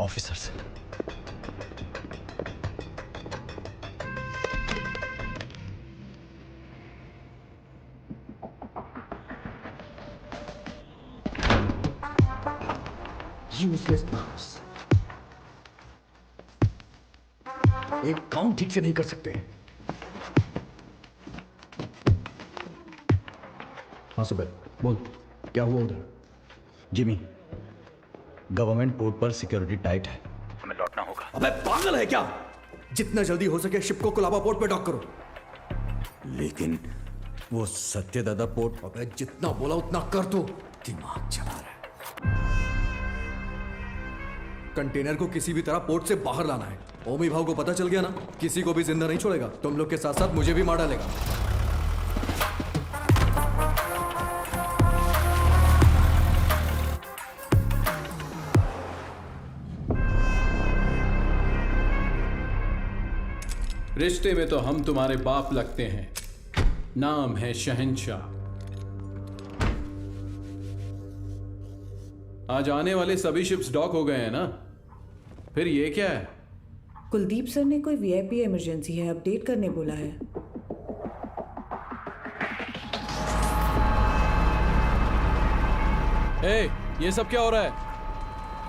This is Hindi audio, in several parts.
ऑफिसर से। यूजलेस बॉस, एक काम ठीक से नहीं कर सकते। हाँ सुबह बोल, क्या हुआ उधर? जिमी, गवर्नमेंट पोर्ट पर सिक्योरिटी टाइट है, हमें लौटना होगा। अबे पागल है क्या? जितना जल्दी हो सके शिप को कोलाबा पोर्ट पे डॉक करो। लेकिन वो सत्यदादा पोर्ट। अबे जितना बोला उतना कर दो, दिमाग चला रहा है। कंटेनर को किसी भी तरह पोर्ट से बाहर लाना है। ओमी भाव को पता चल गया ना, किसी को भी जिंदा नहीं छोड़ेगा। तुम लोग के साथ साथ मुझे भी मार डालेगा। रिश्ते में तो हम तुम्हारे बाप लगते हैं, नाम है शहंशाह। आज आने वाले सभी शिप्स डॉक हो गए हैं ना, फिर ये क्या है? कुलदीप सर ने कोई वीआईपी इमरजेंसी है अपडेट करने बोला है। ए, ये सब क्या हो रहा है?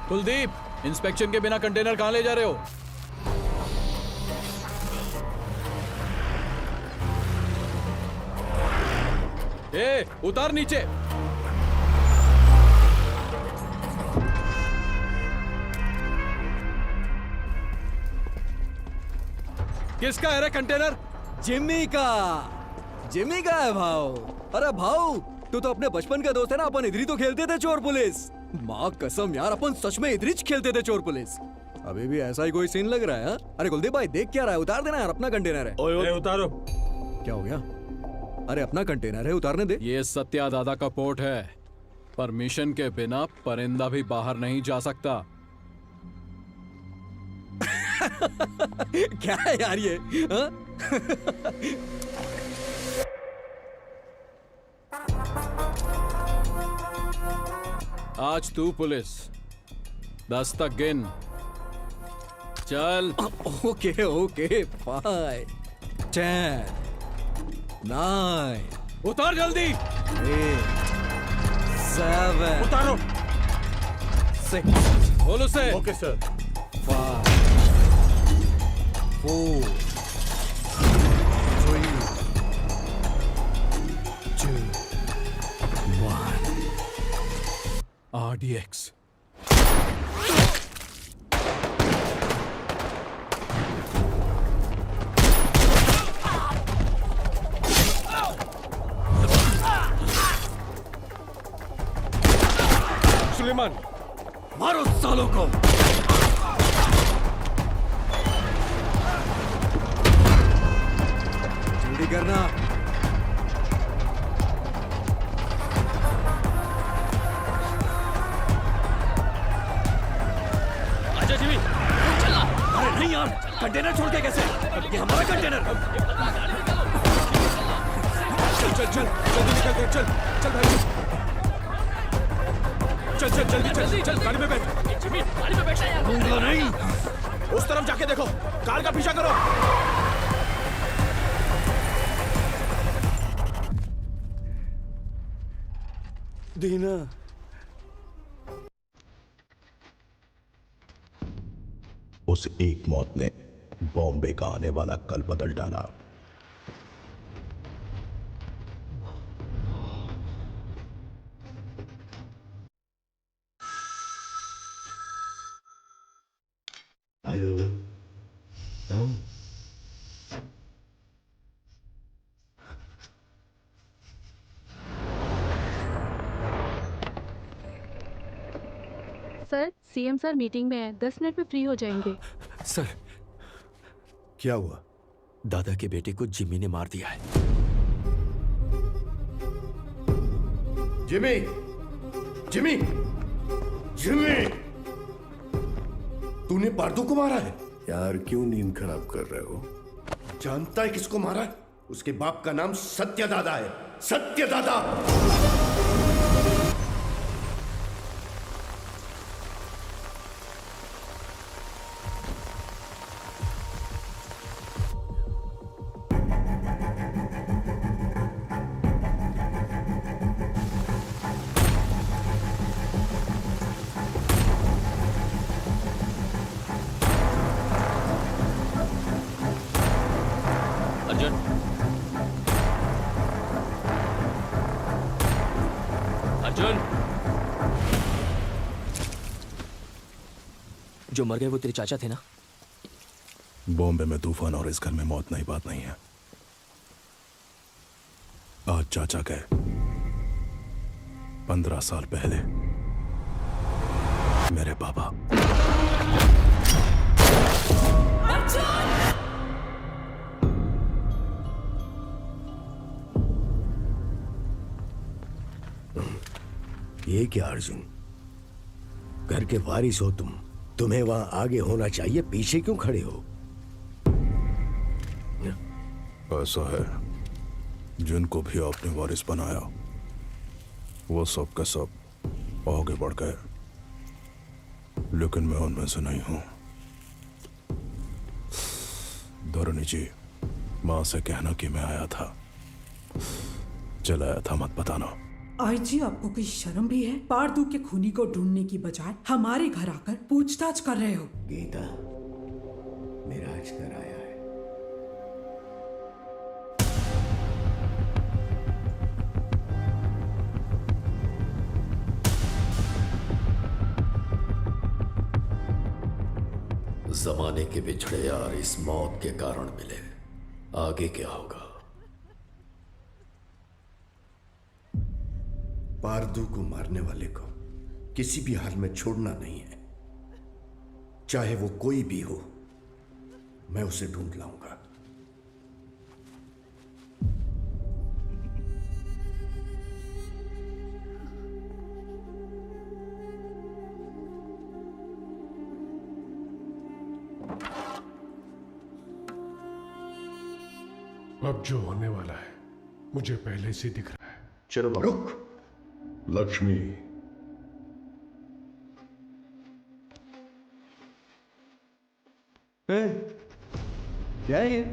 कुलदीप, इंस्पेक्शन के बिना कंटेनर कहां ले जा रहे हो? ए, उतार नीचे। किसका है रे कंटेनर? जिम्मी का। जिम्मी का है भाव। अरे भाव, तू तो अपने बचपन का दोस्त है ना। अपन इधर ही तो खेलते थे चोर पुलिस। माँ कसम यार, अपन सच में इधर ही खेलते थे चोर पुलिस। अभी भी ऐसा ही कोई सीन लग रहा है हा? अरे कुलदीप भाई देख क्या रहा है? उतार देना यार, अपना कंटेनर है। ओए उतारो। क्या हो गया? अरे अपना कंटेनर है, उतारने दे। ये सत्या दादा का पोर्ट है, परमिशन के बिना परिंदा भी बाहर नहीं जा सकता। क्या है यार ये हा? आज तू पुलिस, 10 तक गिन। चल। ओके ओके, 5 10 9 उतार जल्दी। 8 7 उतारो। 6 बोल उसे। Okay sir. 5 4 3 2 1 RDX। सुलेमान, मारो सालों को। जल्दी करना। आजा जिमी। अरे नहीं यार, कंटेनर छोड़ के कैसे? ये हमारा कंटेनर। चल चल चल, जल्दी निकल। चल चल भाई, चल चल जल्दी चल चल, गाड़ी में बैठ। गाड़ी में बैठा यार। ढूंढ लो नहीं। उस तरफ जाके देखो, कार का पीछा करो। दीना। उस एक मौत ने बॉम्बे का आने वाला कल बदल डाला। सर, सीएम सर मीटिंग में है, 10 मिनट में फ्री हो जाएंगे। सर, क्या हुआ? दादा के बेटे को जिमी ने मार दिया है। जिमी, जिमी, जिमी, तूने पार्दू को मारा है? यार क्यों नींद खराब कर रहे हो? जानता है किसको मारा है? उसके बाप का नाम सत्यदादा है। सत्यदादा। अर्जुन, जो मर गए वो तेरे चाचा थे ना? बॉम्बे में तूफान और इस घर में मौत नई बात नहीं है। आज चाचा गए, 15 साल पहले मेरे पापा। ये क्या अर्जुन, घर के वारिस हो तुम, तुम्हें वहां आगे होना चाहिए, पीछे क्यों खड़े हो? ऐसा है, जिनको भी आपने वारिस बनाया वो सब का सब आगे बढ़ गए, लेकिन मैं उनमें से नहीं हूं। धरणी जी, मां से कहना कि मैं आया था, चलाया था, मत बताना। आई जी, आपको कोई शर्म भी है? पारदू के खूनी को ढूंढने की बजाय हमारे घर आकर पूछताछ कर रहे हो। गीता, मेरा आज घर आया है। जमाने के बिछड़े यार इस मौत के कारण मिले, आगे क्या होगा? पारदू को मारने वाले को किसी भी हाल में छोड़ना नहीं है, चाहे वो कोई भी हो। मैं उसे ढूंढ लाऊंगा। अब जो होने वाला है मुझे पहले से दिख रहा है। चलो रुक। लक्ष्मी, क्या है ये?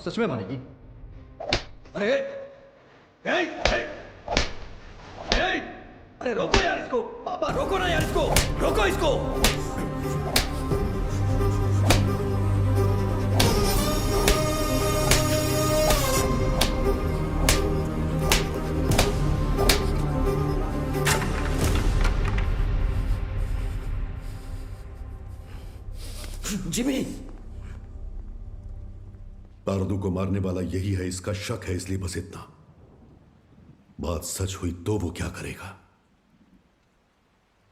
सच में मारेगी? अरे अरे रोको यार इसको, पापा रोको ना यार इसको, रोको इसको। जिमी, पारदू को मारने वाला यही है, इसका शक है, इसलिए बस इतना। बात सच हुई तो वो क्या करेगा?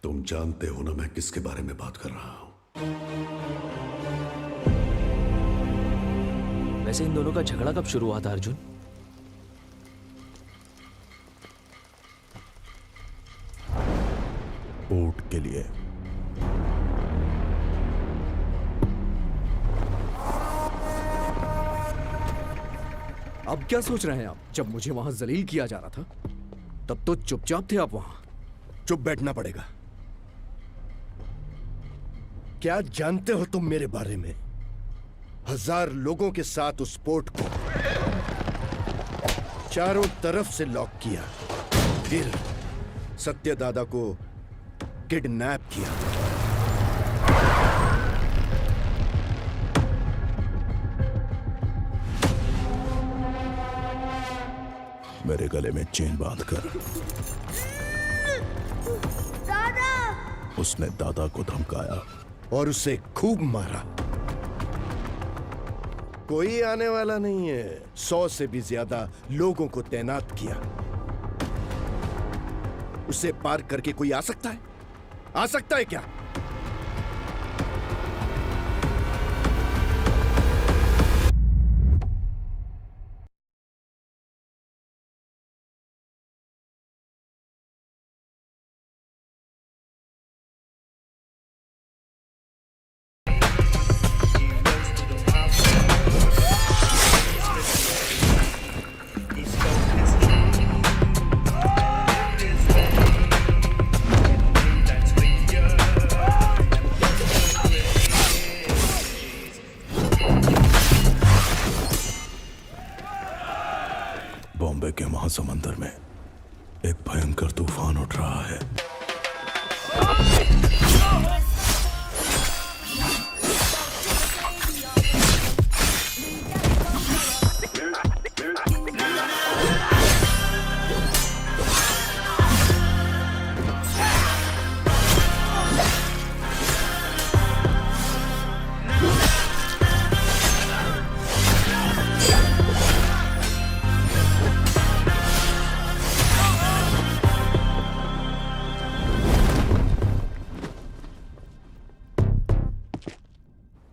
तुम जानते हो ना मैं किसके बारे में बात कर रहा हूं। वैसे इन दोनों का झगड़ा कब शुरू हुआ था अर्जुन? पोर्ट के लिए। अब क्या सोच रहे हैं आप? जब मुझे वहां जलील किया जा रहा था तब तो चुपचाप थे आप वहां। चुप बैठना पड़ेगा। क्या जानते हो तुम मेरे बारे में? 1000 लोगों के साथ उस पोर्ट को चारों तरफ से लॉक किया, फिर सत्यदादा को किडनैप किया। मेरे गले में चेन बांधकर दादा! उसने दादा को धमकाया और उसे खूब मारा। कोई आने वाला नहीं है। 100 से भी ज्यादा लोगों को तैनात किया। उसे पार करके कोई आ सकता है? आ सकता है क्या? बॉम्बे के महासमुंदर में एक भयंकर तूफान उठ रहा है।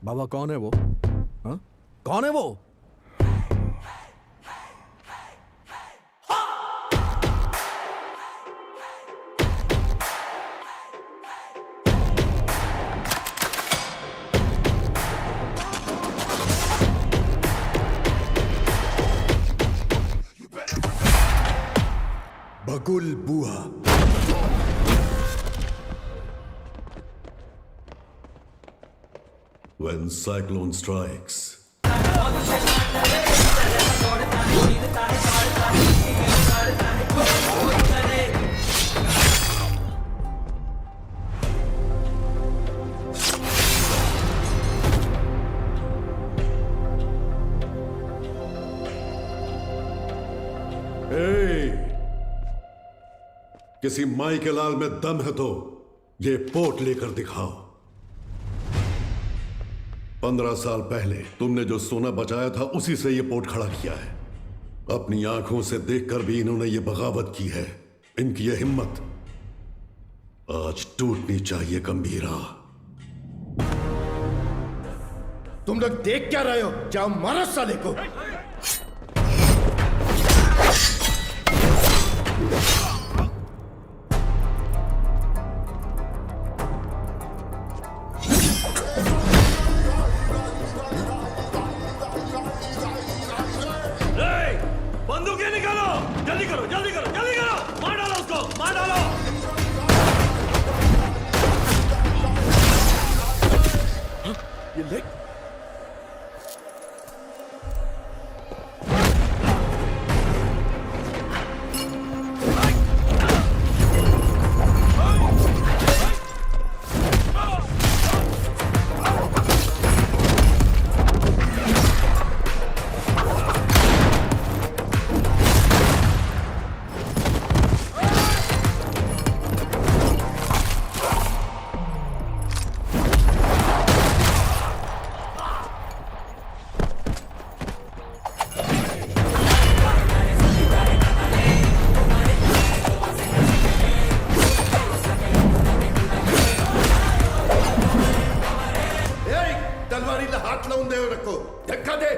बाबा कौन है वो? हाँ? कौन है वो? बगुल बुआ। When cyclone strikes, किसी माई के लाल में दम है तो ये पोट लेकर दिखाओ। 15 साल पहले तुमने जो सोना बचाया था उसी से ये पोट खड़ा किया है। अपनी आंखों से देखकर भी इन्होंने ये बगावत की है। इनकी ये हिम्मत आज टूटनी चाहिए गंभीरा। तुम लोग देख क्या रहे हो? जाओ मारो साले को। बंदूकें निकालो, जल्दी करो, जल्दी करो, जल्दी करो, मार डालो उसको, मार डालो। ये ले। हाथ लाऊं दे रखो, धक्का दे।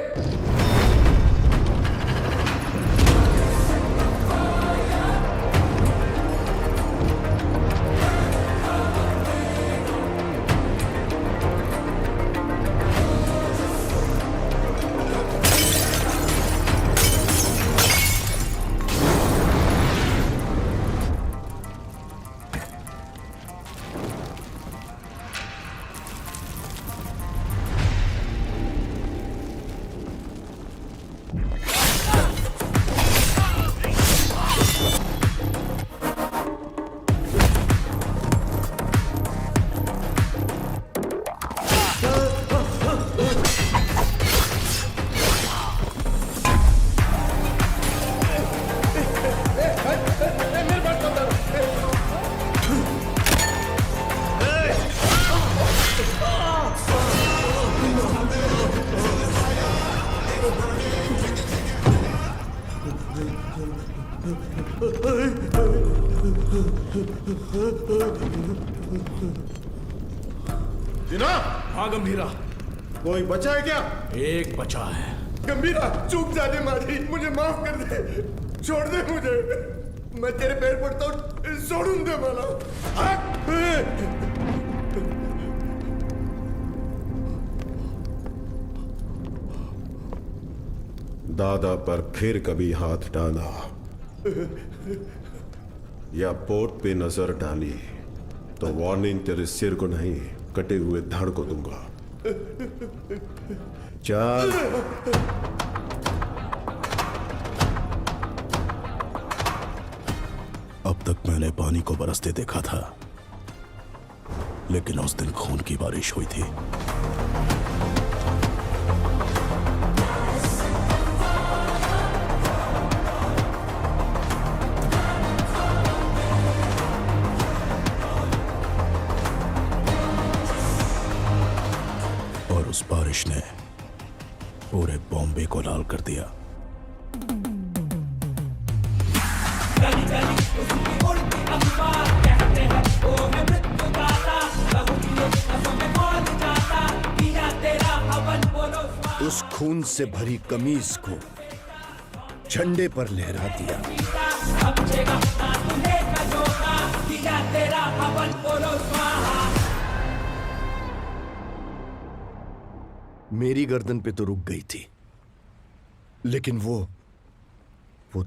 दीना, हाँ गंभीरा, कोई बचा है क्या? एक बचा है। गंभीरा, चूक जाने मारी, मुझे माफ कर दे, छोड़ दे मुझे, मैं तेरे पैर पड़ता हूँ, छोड़ूं दे मला। दादा पर फिर कभी हाथ डाला या पोर्ट पे नजर डाली तो वार्निंग तेरे सिर को नहीं कटे हुए धड़ को दूंगा। चल। अब तक मैंने पानी को बरसते देखा था, लेकिन उस दिन खून की बारिश हुई थी। और उस बारिश ने पूरे बॉम्बे को लाल कर दिया। तेरा उस खून से भरी कमीज को झंडे पर लहरा दिया। मेरी गर्दन पे तो रुक गई थी, लेकिन वो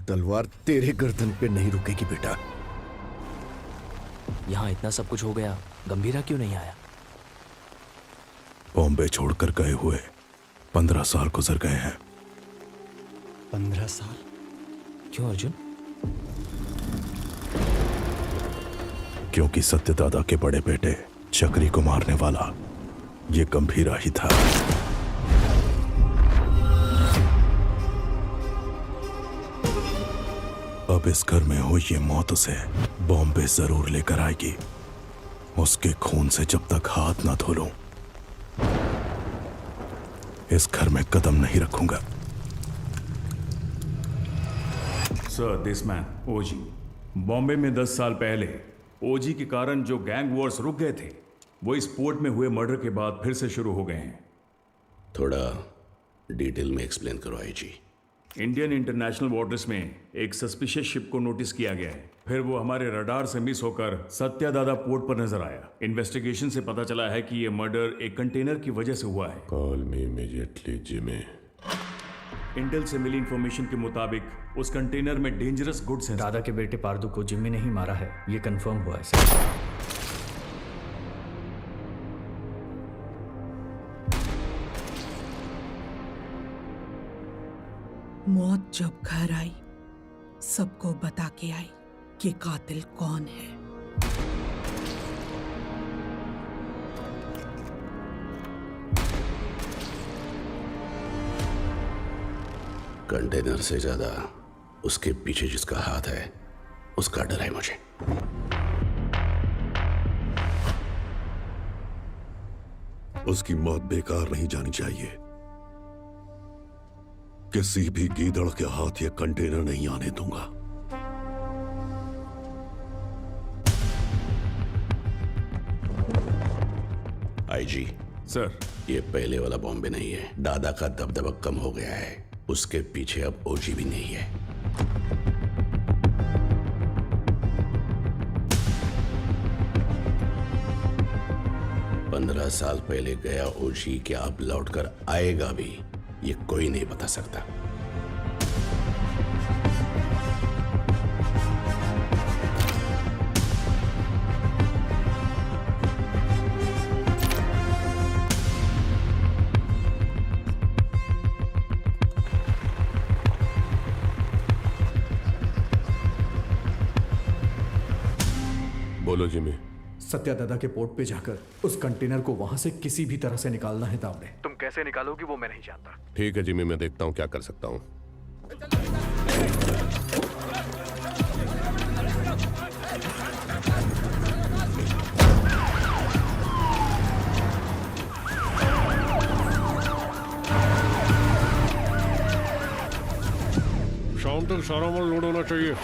तलवार तेरे गर्दन पे नहीं रुकेगी बेटा। यहाँ इतना सब कुछ हो गया, गंभीरा क्यों नहीं आया? बॉम्बे छोड़कर गए हुए 15 साल गुजर गए हैं। 15 साल? क्यों अर्जुन? क्योंकि सत्यदादा के बड़े बेटे चक्री को मारने वाला ये गंभीरा ही था। अब इस घर में हुई ये मौत उसे बॉम्बे जरूर लेकर आएगी। उसके खून से जब तक हाथ ना धो लूं, इस घर में कदम नहीं रखूंगा। सर, दिस मैन ओजी बॉम्बे में 10 साल पहले ओजी के कारण जो गैंग वॉर्स रुक गए थे, वो इस पोर्ट में हुए मर्डर के बाद फिर से शुरू हो गए हैं। थोड़ा डिटेल में एक्सप्लेन करो आईजी। इंडियन इंटरनेशनल वाटर्स में एक सस्पिशियस शिप को नोटिस किया गया है। फिर वो हमारे रडार से मिस होकर सत्यादादा पोर्ट पर नजर आया। इन्वेस्टिगेशन से पता चला है कि ये मर्डर एक कंटेनर की वजह से हुआ है। Call me immediately Jimmy. Intel से मिली इंफॉर्मेशन के मुताबिक उस कंटेनर में डेंजरस गुड्स हैं। दादा के बेटे पार्दू को जिम्मी ने ही मारा है, ये कंफर्म हुआ है सर। मौत जब घर आई, सबको बता के आई कि कातिल कौन है। कंटेनर से ज्यादा उसके पीछे जिसका हाथ है, उसका डर है मुझे। उसकी मौत बेकार नहीं जानी चाहिए। किसी भी गीदड़ के हाथ ये कंटेनर नहीं आने दूंगा। आईजी सर, ये पहले वाला बॉम्बे नहीं है। दादा का दबदबा कम हो गया है, उसके पीछे अब ओजी भी नहीं है। पंद्रह साल पहले गया ओजी क्या अब लौटकर आएगा भी, ये कोई नहीं बता सकता। बोलो जिमी। सत्यादादा के पोर्ट पे जाकर उस कंटेनर को वहां से किसी भी तरह से निकालना है तावड़े। तुम कैसे निकालोगी वो मैं नहीं जानता। ठीक है जिमी, मैं देखता हूं क्या कर सकता हूं। शाम तक सारा माल लोड होना चाहिए।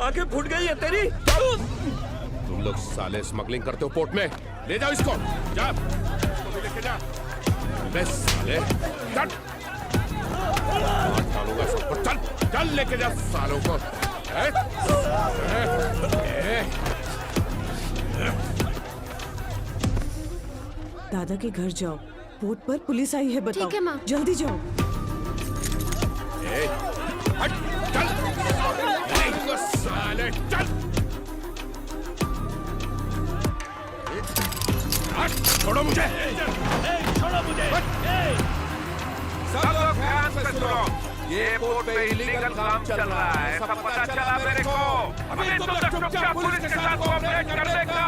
आंखें फूट गई है तेरी। तुम लोग साले स्मगलिंग करते हो पोर्ट में, ले जाओ इसको। जा, इसको भी लेके जा। बे साले, चल। मार डालूंगा सबको। चल, चल लेके जा सालों को। दादा के घर जाओ, पोर्ट पर पुलिस आई है, बताओ। ठीक है माँ। जल्दी जाओ। हट, चल। साले, चल। छोड़ो मुझे। छोड़ो मुझे। सब लोग ध्यान से सुनो, ये पोर्ट पे इलीगल काम चल रहा है, सब पता चला मेरे को। अभी तुम लोग चुपचाप पुलिस के साथ कोऑपरेट कर लेगा।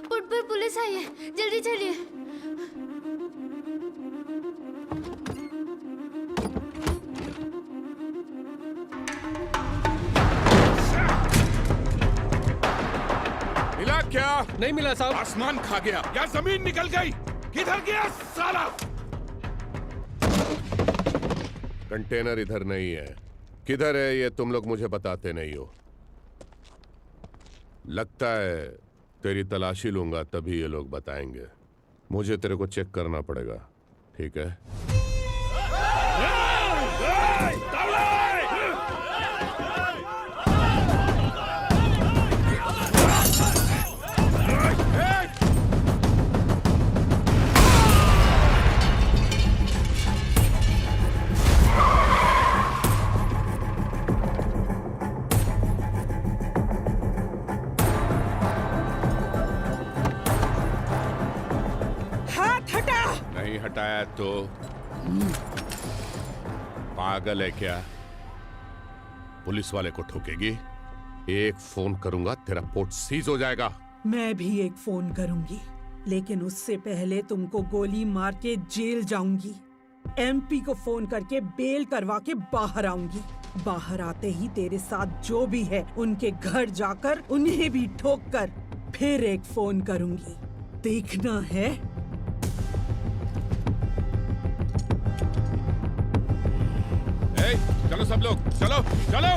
पोर्ट पर पुलिस आई है, जल्दी चलिए। क्या? नहीं मिला साहब। आसमान खा गया या जमीन निकल गई? किधर गया साला? कंटेनर इधर नहीं है। किधर है ये तुम लोग मुझे बताते नहीं हो। लगता है तेरी तलाशी लूंगा तभी ये लोग बताएंगे। मुझे तेरे को चेक करना पड़ेगा, ठीक है? नहीं हटाया तो पागल है क्या? पुलिस वाले को ठोकेगी? एक फोन करूंगा तेरा पोर्ट सीज हो जाएगा। मैं भी एक फोन करूंगी, लेकिन उससे पहले तुमको गोली मार के जेल जाऊंगी। एमपी को फोन करके बेल करवा के बाहर आऊंगी। बाहर आते ही तेरे साथ जो भी है उनके घर जाकर उन्हें भी ठोक कर फिर एक फोन करूंगी। देखना है? चलो सब लोग, चलो चलो।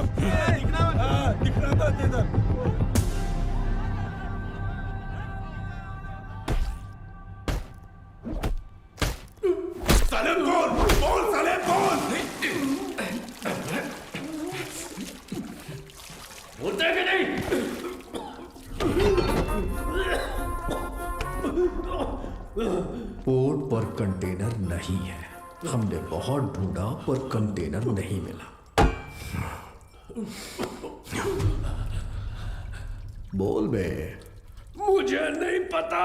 दिखना तो इधर। साले बोल साले बोल। बोलते हैं कि नहीं? पोर्ट पर कंटेनर नहीं है। हमने बहुत ढूंढा पर कंटेनर नहीं मिला। बोल बे। मुझे नहीं पता,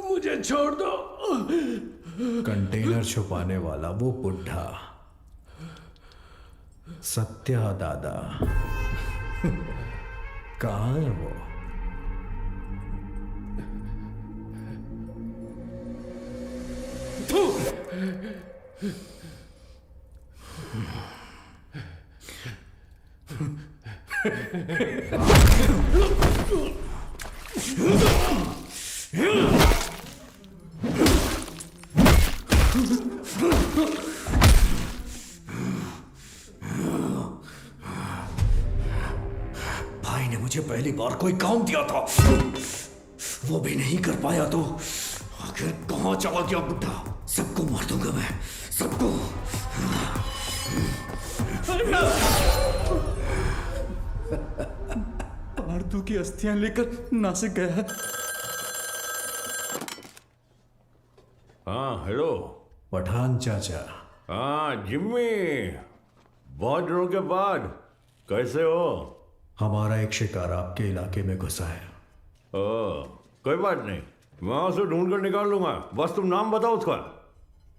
मुझे छोड़ दो। कंटेनर छुपाने वाला वो बुढ़ा सत्या दादा कहाँ है वो? भाई ने मुझे पहली बार कोई काम दिया था, वो भी नहीं कर पाया तो आखिर कहाँ चला गया बुढ़ा? सबको मार दूंगा मैं, सबको। पार्थू की अस्थियां लेकर नासिक गया है। हाँ हेलो पठान चाचा। हाँ जिम्मी, बहुत दिनों के बाद कैसे हो? हमारा एक शिकार आपके इलाके में घुसा है। कोई बात नहीं, मैं उसे ढूंढ कर निकाल लूंगा, बस तुम नाम बताओ उसका।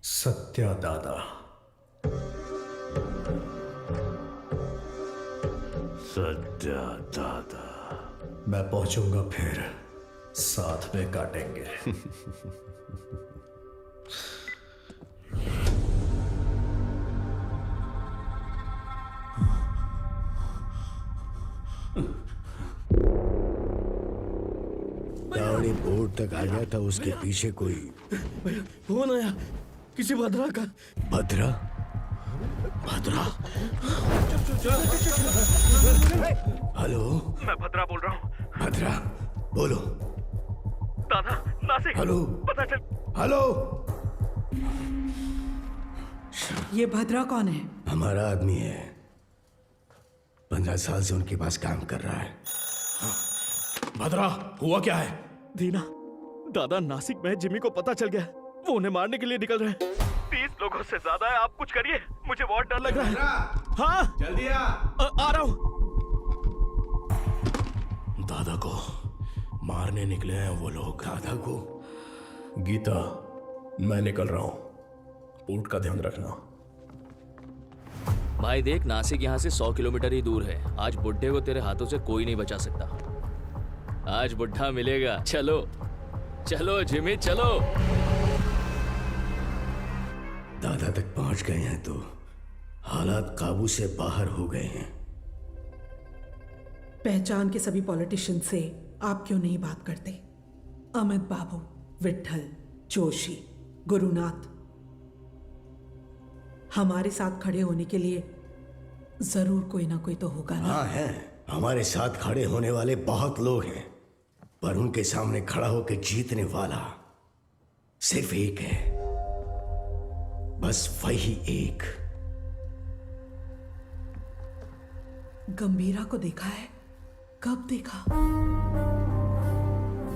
सत्या दादा। सत्या दादा। मैं पहुंचूंगा फिर साथ में काटेंगे। गाड़ी बोर्ड तक आ गया था, उसके पीछे कोई फोन आया किसी भद्रा का। भद्रा? भद्रा? हेलो, मैं भद्रा बोल रहा हूँ। भद्रा बोलो। दादा नासिक। हेलो, पता चल। हेलो। ये भद्रा कौन है? हमारा आदमी है, 15 साल से उनके पास काम कर रहा है। भद्रा, हुआ क्या है? दीना, दादा नासिक में जिमी को पता चल गया, वो उन्हें मारने के लिए निकल रहे हैं। 30 लोगों से ज्यादा है, आप कुछ करिए, मुझे बहुत डर लग रहा है। हाँ जल्दी आ रहा हूँ। दादा को मारने निकले हैं वो लोग। दादा को? गीता, मैं निकल रहा हूँ, ऊँट का ध्यान रखना। भाई देख, नासिक यहाँ से 100 किलोमीटर ही दूर है। आज बुड्ढे को तेरे हाथों से कोई नहीं बचा सकता। आज बुड्ढा मिलेगा। चलो चलो जिमी चलो। दादा तक पहुंच गए हैं तो हालात काबू से बाहर हो गए हैं। पहचान के सभी पॉलिटिशियन से आप क्यों नहीं बात करते? अमित बाबू, विट्ठल, जोशी, गुरुनाथ, हमारे साथ खड़े होने के लिए जरूर कोई ना कोई तो होगा ना? हाँ है, हमारे साथ खड़े होने वाले बहुत लोग हैं, पर उनके सामने खड़ा होकर जीतने वाला सिर्फ एक है, बस वही एक। गंभीरा को देखा है? कब देखा?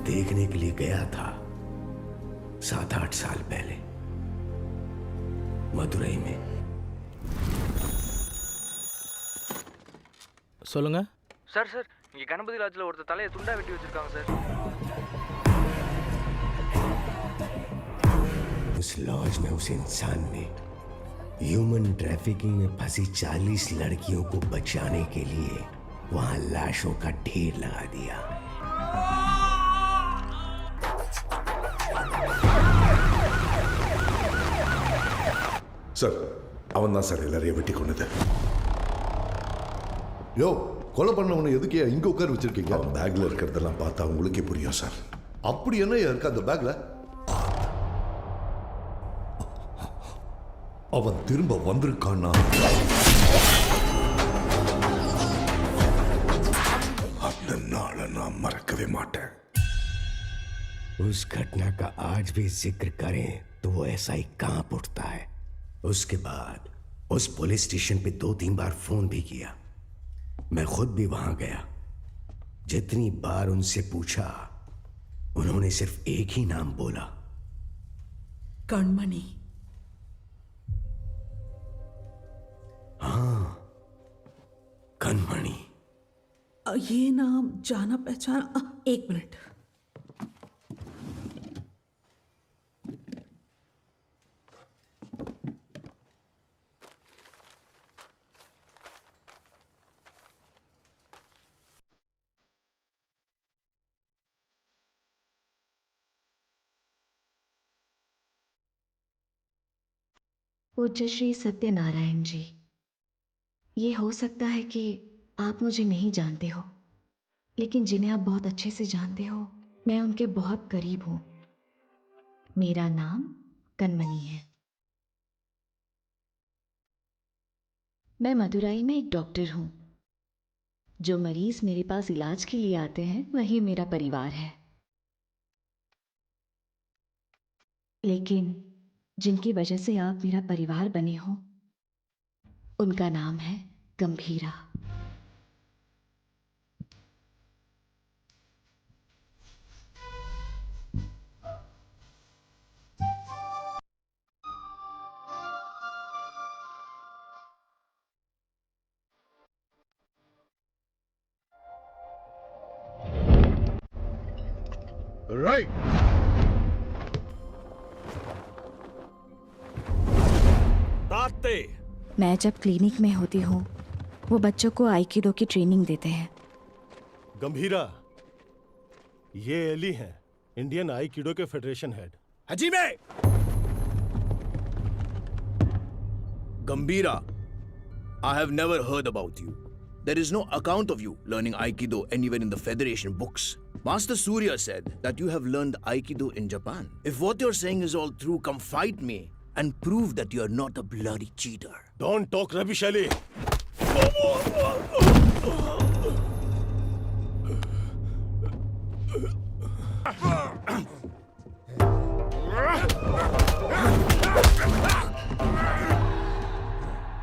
देखने के लिए गया था 7-8 साल पहले मदुरई में। சொல்லுங்க சார் சார் இங்க கணபதி லாட்ஜ்ல ஒருத்தர் தலையை துண்டா வெட்டி வச்சிருக்காங்க சார். उस लॉज में उस इंसान ने ह्यूमन ट्रैफिकिंग में फंसी 40 लड़कियों को बचाने के लिए वहां लाशों का ढेर लगा दिया। சார் அவன் தான் சார் எல்லாரையும் வெட்டி கொண்டது. யோ, கொலை பண்ணவனை எதுக்கே இங்க உட்கார வச்சிருக்கீங்க? அவன் பேக்ல இருக்கிறதெல்லாம் பார்த்தா உங்களுக்கே புரியும் சார். அப்படி என்ன இருக்கு அந்த பேக்ல? அவன் திரும்ப வந்திருக்கான்னா அந்த நாளை நான் மறக்கவே மாட்டேன். उस घटना का आज भी जिक्र करें तो वो ऐसा ही कांप उठता है। उसके बाद उस पुलिस स्टेशन पे 2-3 बार फोन भी किया। मैं खुद भी वहां गया। जितनी बार उनसे पूछा, उन्होंने सिर्फ एक ही नाम बोला, कणमणि। हाँ, कणमणि। ये नाम जाना पहचाना। एक मिनट। पूज्य श्री सत्यनारायण जी, ये हो सकता है कि आप मुझे नहीं जानते हो, लेकिन जिन्हें आप बहुत अच्छे से जानते हो, मैं उनके बहुत करीब हूँ। मेरा नाम कणमणि है। मैं मदुरई में एक डॉक्टर हूँ। जो मरीज मेरे पास इलाज के लिए आते हैं वही मेरा परिवार है, लेकिन जिनकी वजह से आप मेरा परिवार बने हो, उनका नाम है गंभीरा। राइट। मैं जब क्लिनिक में होती हूँ, वो बच्चों को आइकिडो की ट्रेनिंग देते हैं। गंभीरा, ये एली हैं, इंडियन आइकिडो के फेडरेशन हेड। हजीमे! Gambhira, I have never heard about you. There is no account of you learning Aikido anywhere in the Federation books. Master Surya said that you have learned Aikido in Japan. If what you're saying is all true, come fight me and prove that you're not a bloody cheater. Don't talk rubbish, Ali.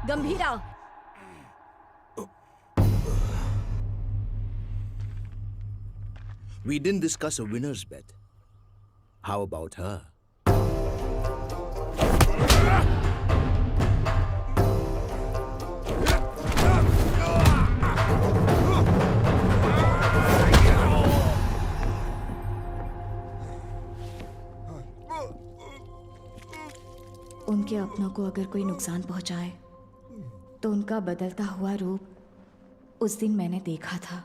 Gambhira, We didn't discuss a winner's bet. How about her? उनके अपनों को अगर कोई नुकसान पहुंचाए तो उनका बदलता हुआ रूप उस दिन मैंने देखा था।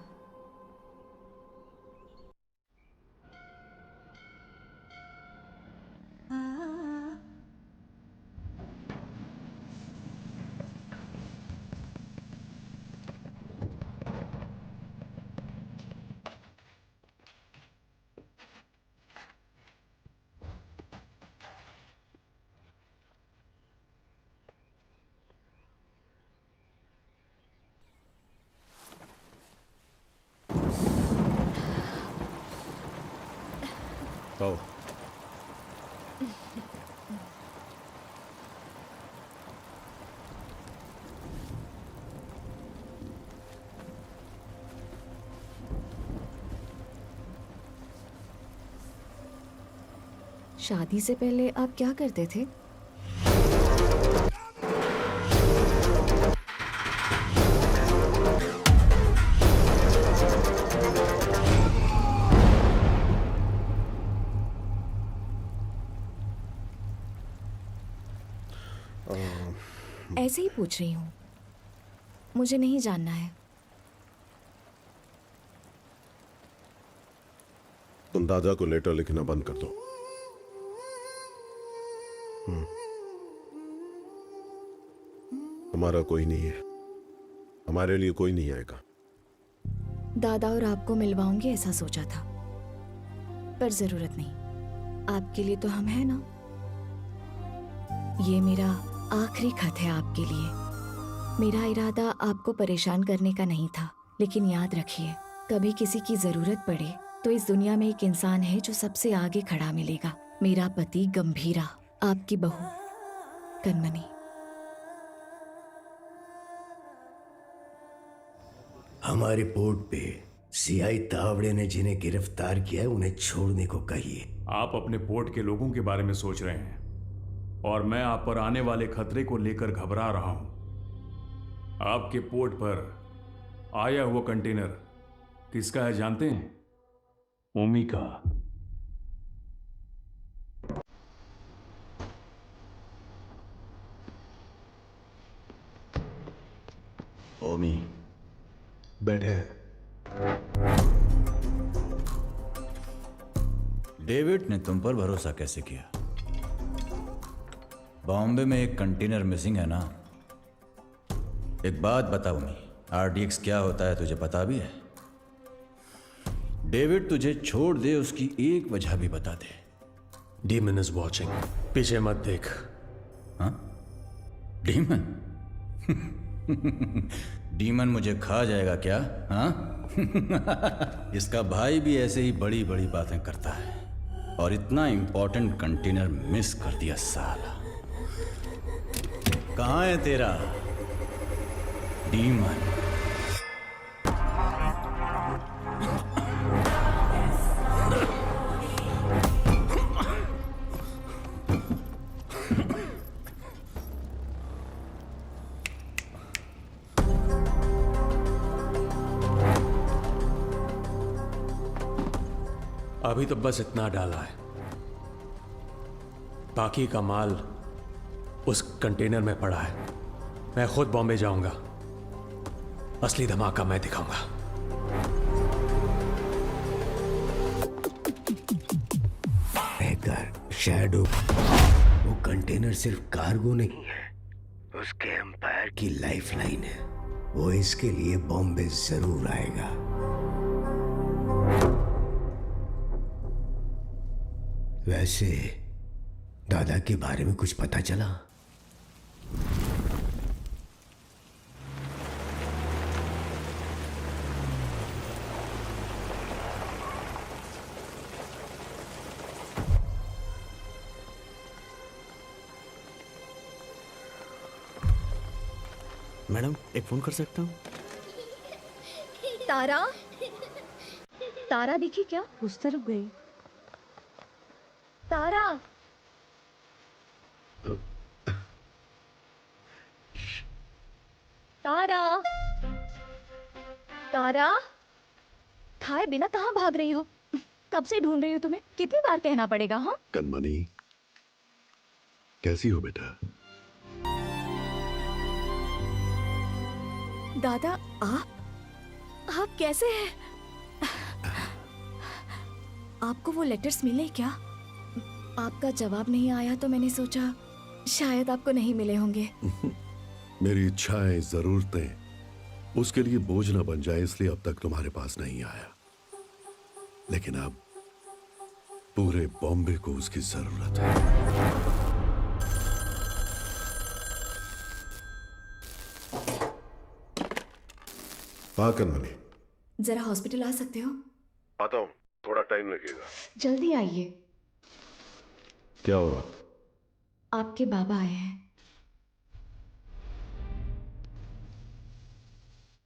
आओ। शादी से पहले आप क्या करते थे? ऐसे ही पूछ रही हूँ, मुझे नहीं जानना है। तुम दादा को लेटर लिखना बंद कर दो। हमारा कोई नहीं है, हमारे लिए कोई नहीं आएगा। दादा और आपको मिलवाऊंगी ऐसा सोचा था, पर जरूरत नहीं, आपके लिए तो हम हैं ना। ये मेरा आखिरी खत है आपके लिए। मेरा इरादा आपको परेशान करने का नहीं था, लेकिन याद रखिए, कभी किसी की जरूरत पड़े तो इस दुनिया में एक इंसान है जो सबसे आगे खड़ा मिलेगा। मेरा पति गंभीरा, आपकी बहू कनमनी। हमारे पोर्ट पे सीआई तावड़े ने जिन्हें गिरफ्तार किया है उन्हें छोड़ने को कहिए। आप अपने पोर्ट के लोगों के बारे में सोच रहे हैं और मैं आप पर आने वाले खतरे को लेकर घबरा रहा हूं। आपके पोर्ट पर आया हुआ कंटेनर किसका है जानते हैं? ओमी का। ओमी बैठे। डेविड ने तुम पर भरोसा कैसे किया? बॉम्बे में एक कंटेनर मिसिंग है ना। एक बात बता ओमी, आरडीएक्स क्या होता है तुझे पता भी है? डेविड तुझे छोड़ दे उसकी एक वजह भी बता दे। डीमन इज वॉचिंग, पीछे मत देख। हाँ? डीमन? डीमन मुझे खा जाएगा क्या? हाँ? इसका भाई भी ऐसे ही बड़ी बड़ी बातें करता है और इतना इंपॉर्टेंट कंटेनर मिस कर दिया साला। कहाँ है तेरा डीमन? अभी तो बस इतना डाला है, बाकी का माल उस कंटेनर में पड़ा है। मैं खुद बॉम्बे जाऊंगा, असली धमाका मैं दिखाऊंगा। हैकर शैडो, वो कंटेनर सिर्फ कार्गो नहीं है, उसके एम्पायर की लाइफलाइन है। वो इसके लिए बॉम्बे जरूर आएगा। वैसे दादा के बारे में कुछ पता चला? मैडम एक फोन कर सकता हूँ? तारा, तारा दिखी क्या? उस तरफ गई। तारा, तारा, तारा, खाए बिना कहाँ भाग रही हो? कब से ढूंढ रही हो तुम्हें, कितनी बार कहना पड़ेगा? हाँ कनमनी, कैसी हो बेटा? दादा, आप कैसे हैं? आपको वो लेटर्स मिले क्या? आपका जवाब नहीं आया तो मैंने सोचा शायद आपको नहीं मिले होंगे। मेरी इच्छाएं, जरूरतें उसके लिए बोझ न बन जाए, इसलिए अब तक तुम्हारे पास नहीं आया। लेकिन अब पूरे बॉम्बे को उसकी जरूरत है। हाँ कनमनी, जरा हॉस्पिटल आ सकते हो? आता हूँ, थोड़ा टाइम लगेगा। जल्दी आइए, क्या हुआ? आपके बाबा आए हैं।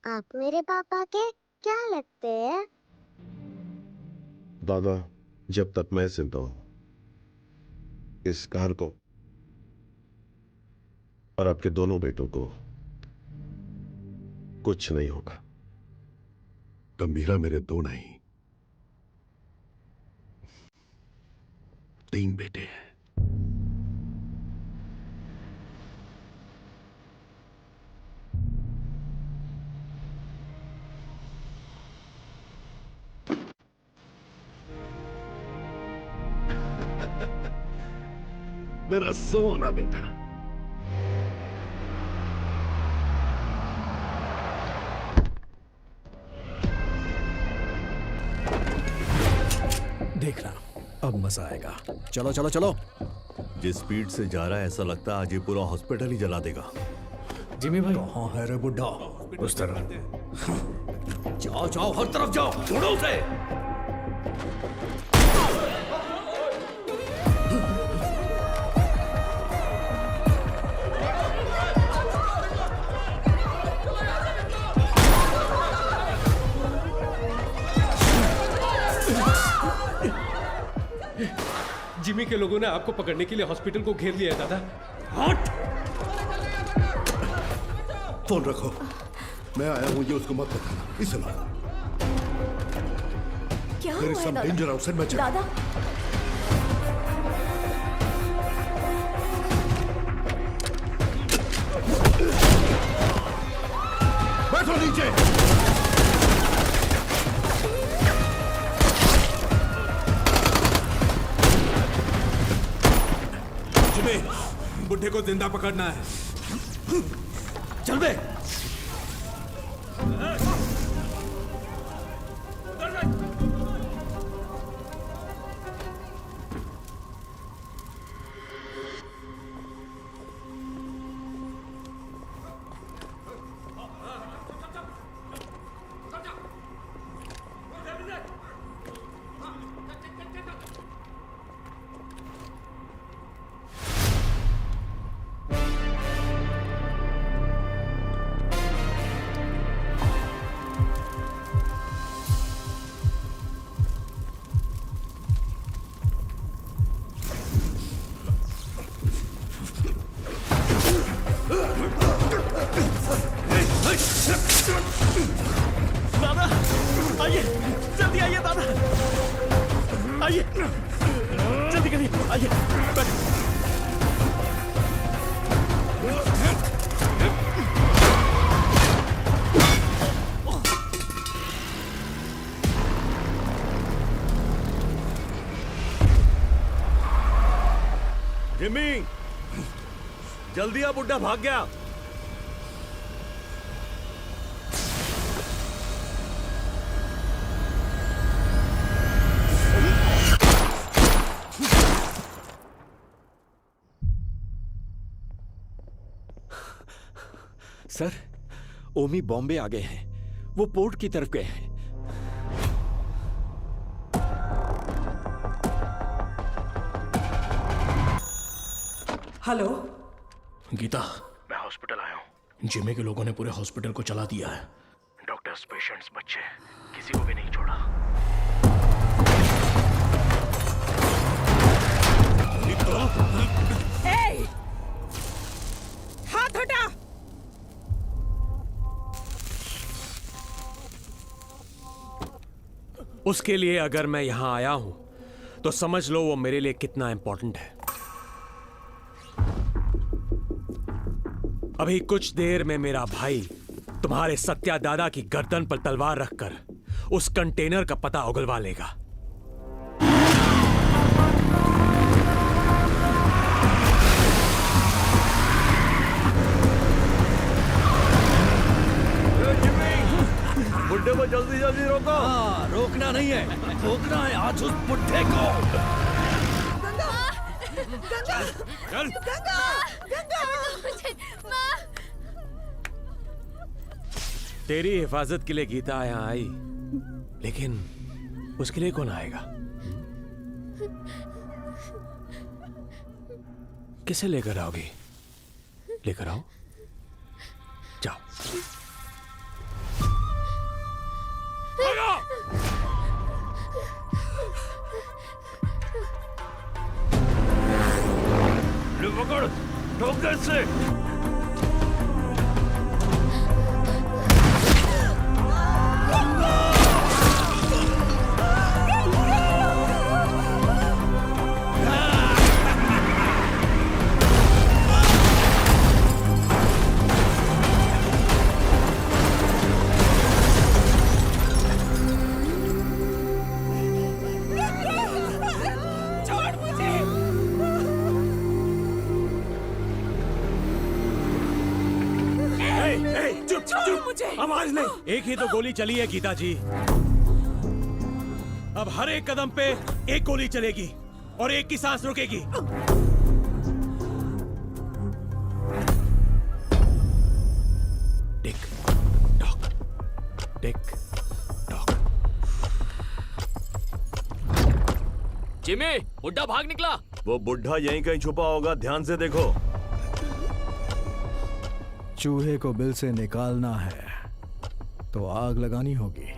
आप मेरे पापा के क्या लगते हैं? दादा, जब तक मैं जिंदा हूं, इस घर को और आपके दोनों बेटों को कुछ नहीं होगा। गंभीरा मेरे 2 नहीं, 3 बेटे हैं। मेरा सोना बेटा। देखना, अब मजा आएगा। चलो चलो चलो। जिस स्पीड से जा रहा है ऐसा लगता है आज ये पूरा हॉस्पिटल ही जला देगा। जिमी भाई, कहाँ है रे बुड्ढा? उस तरह जाओ जाओ, हर तरफ जाओ, ढूंढो उसे। जिमी के लोगों ने आपको पकड़ने के लिए हॉस्पिटल को घेर लिया है दादा। हट! फोन रखो, मैं आया हूं, ये उसको मत बताना। इसे लो। क्या There is some danger outside my chair. दादा, बैठो नीचे। जिमी, बुढ़े को जिंदा पकड़ना है। चल बे। दादा, आइए, जल्दी आइए दादा, आइए, जल्दी करिए, आइए, बैठो। जिमी, जल्दी आ, बुड्ढा भाग गया। सर, ओमी बॉम्बे आ गए हैं। वो पोर्ट की तरफ गए हैं। हेलो गीता, मैं हॉस्पिटल आया हूँ। जिमी के लोगों ने पूरे हॉस्पिटल को चला दिया है। डॉक्टर्स, पेशेंट्स, बच्चे, किसी को भी नहीं छोड़ा। ए! हाथ हटा। उसके लिए अगर मैं यहां आया हूं तो समझ लो वो मेरे लिए कितना इंपॉर्टेंट है। अभी कुछ देर में मेरा भाई तुम्हारे सत्या दादा की गर्दन पर तलवार रखकर उस कंटेनर का पता उगलवा लेगा। बुड्ढे को जल्दी जल्दी रोको। हाँ, रोकना नहीं है, रोकना है आज उस बुड्ढे को। गंगा, चल। गंगा, गंगा। तेरी हिफाजत के लिए गीता यहाँ आई, लेकिन उसके लिए कौन आएगा? किसे लेकर आओगी? लेकर आओ, जाओ। पकड़, ठोक दे इससे। आवाज नहीं। एक ही तो गोली चली है गीता जी। अब हर एक कदम पे एक गोली चलेगी और एक की सांस रुकेगी। Tick tock, tick tock. Jimmy, बुड्ढा भाग निकला। वो बुढ़ा यहीं कहीं छुपा होगा, ध्यान से देखो। चूहे को बिल से निकालना है तो आग लगानी होगी।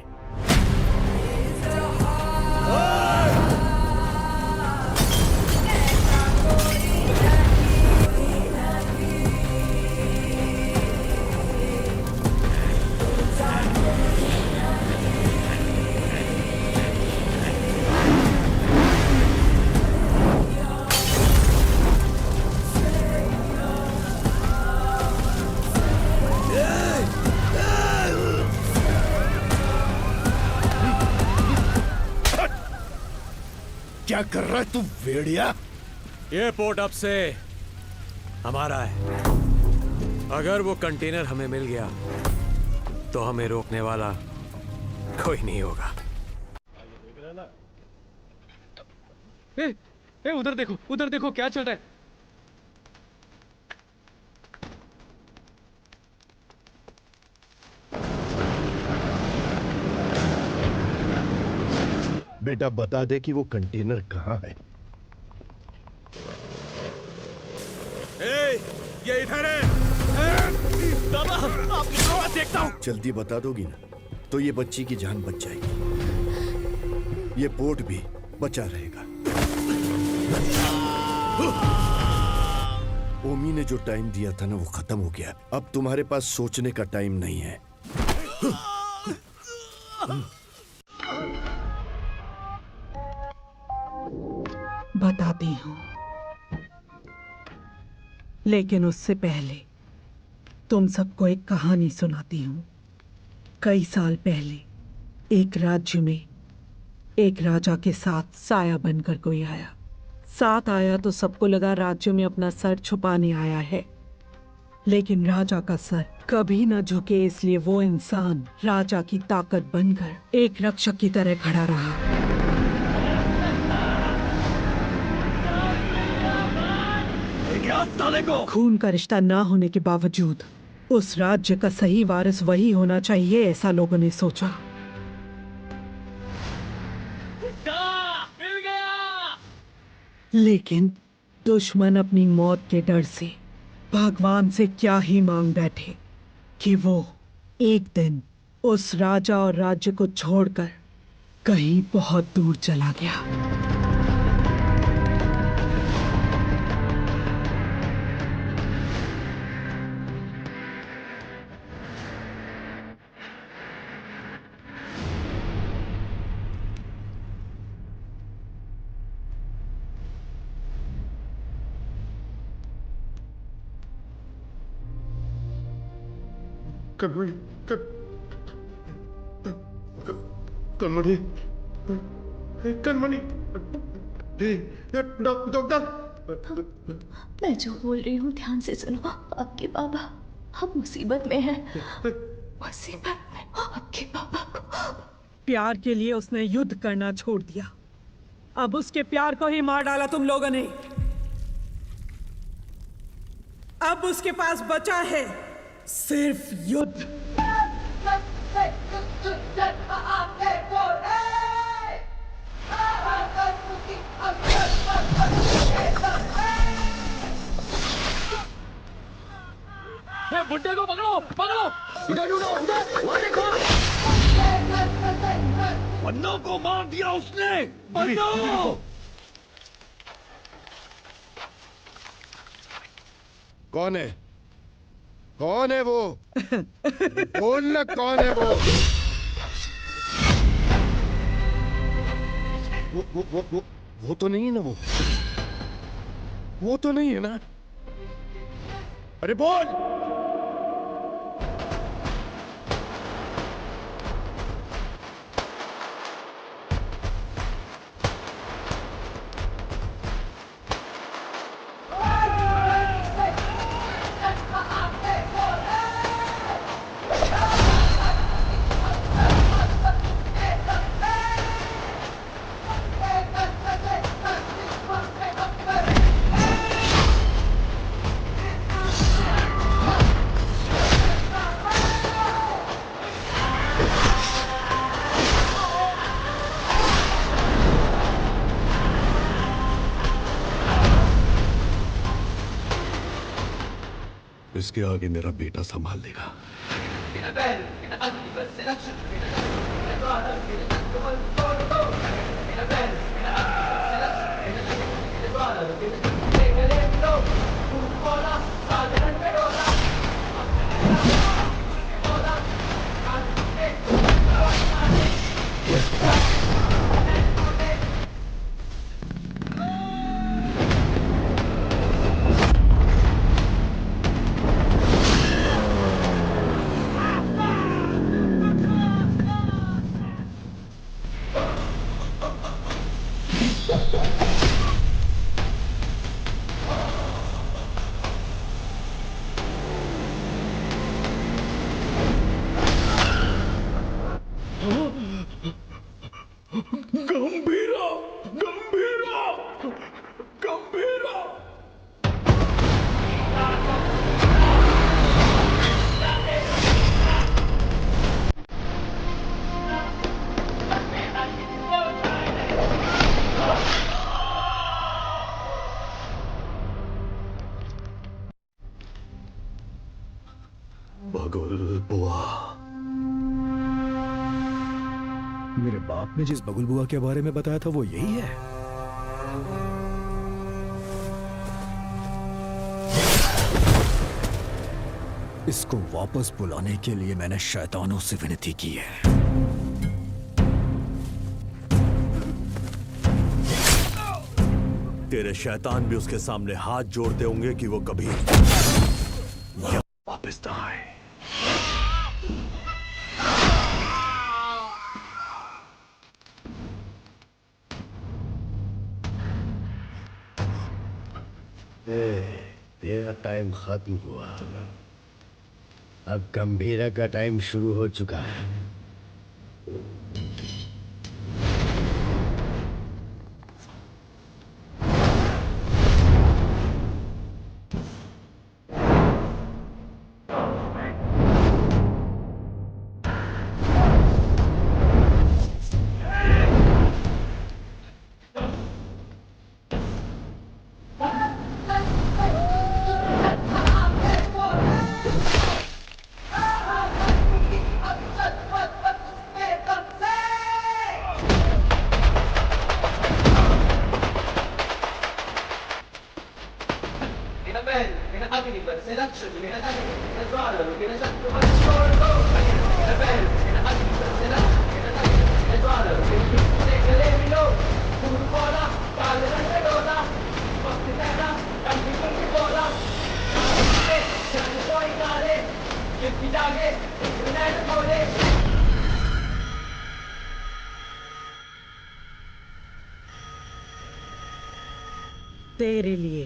क्या कर रहा है तू भेड़िया? ये पोर्ट अब से हमारा है। अगर वो कंटेनर हमें मिल गया तो हमें रोकने वाला कोई नहीं होगा। उधर देखो क्या चल रहा है। बेटा बता दे कि वो कंटेनर कहाँ है। ये इधर है। दादा, आपकी आवाज देखता हूँ। जल्दी बता दोगी ना तो ये बच्ची की जान बच जाएगी, ये पोर्ट भी बचा रहेगा। ओमी ने जो टाइम दिया था ना वो खत्म हो गया। अब तुम्हारे पास सोचने का टाइम नहीं है। बताती हूँ, लेकिन उससे पहले तुम सबको एक कहानी सुनाती हूँ। कई साल पहले एक राज्य में एक राजा के साथ साया बनकर कोई आया। साथ आया तो सबको लगा राज्य में अपना सर छुपाने आया है, लेकिन राजा का सर कभी न झुके, इसलिए वो इंसान राजा की ताकत बनकर एक रक्षक की तरह खड़ा रहा। खून का रिश्ता ना होने के बावजूद उस राज्य का सही वारिस वही होना चाहिए, ऐसा लोगों ने सोचा। मिल गया। लेकिन दुश्मन अपनी मौत के डर से भगवान से क्या ही मांग बैठे कि वो एक दिन उस राजा और राज्य को छोड़कर कहीं बहुत दूर चला गया। मैं जो बोल रही हूँ ध्यान से सुनो। आपके बाबा अब मुसीबत में है, मुसीबत में। आपके बाबा को प्यार के लिए उसने युद्ध करना छोड़ दिया। अब उसके प्यार को ही मार डाला तुम लोगों ने। अब उसके पास बचा है सिर्फ युद्ध। लोगों को मार दिया उसने। बचाओ। कौन है? कौन है वो? बोलना कौन है वो? वो तो नहीं है ना वो तो नहीं है ना? अरे बोल! इसके आगे मेरा बेटा संभाल लेगा। गंभीरा, गंभीरा, गंभीरा। बगुल बुआ। मेरे बाप ने जिस बगुल बुआ के बारे में बताया था वो यही है। इसको वापस बुलाने के लिए मैंने शैतानों से विनती की है। तेरे शैतान भी उसके सामने हाथ जोड़ते होंगे कि वो कभी वापस ना आए। तेरा टाइम खत्म हुआ। अब गंभीरा का टाइम शुरू हो चुका है। तेरे लिए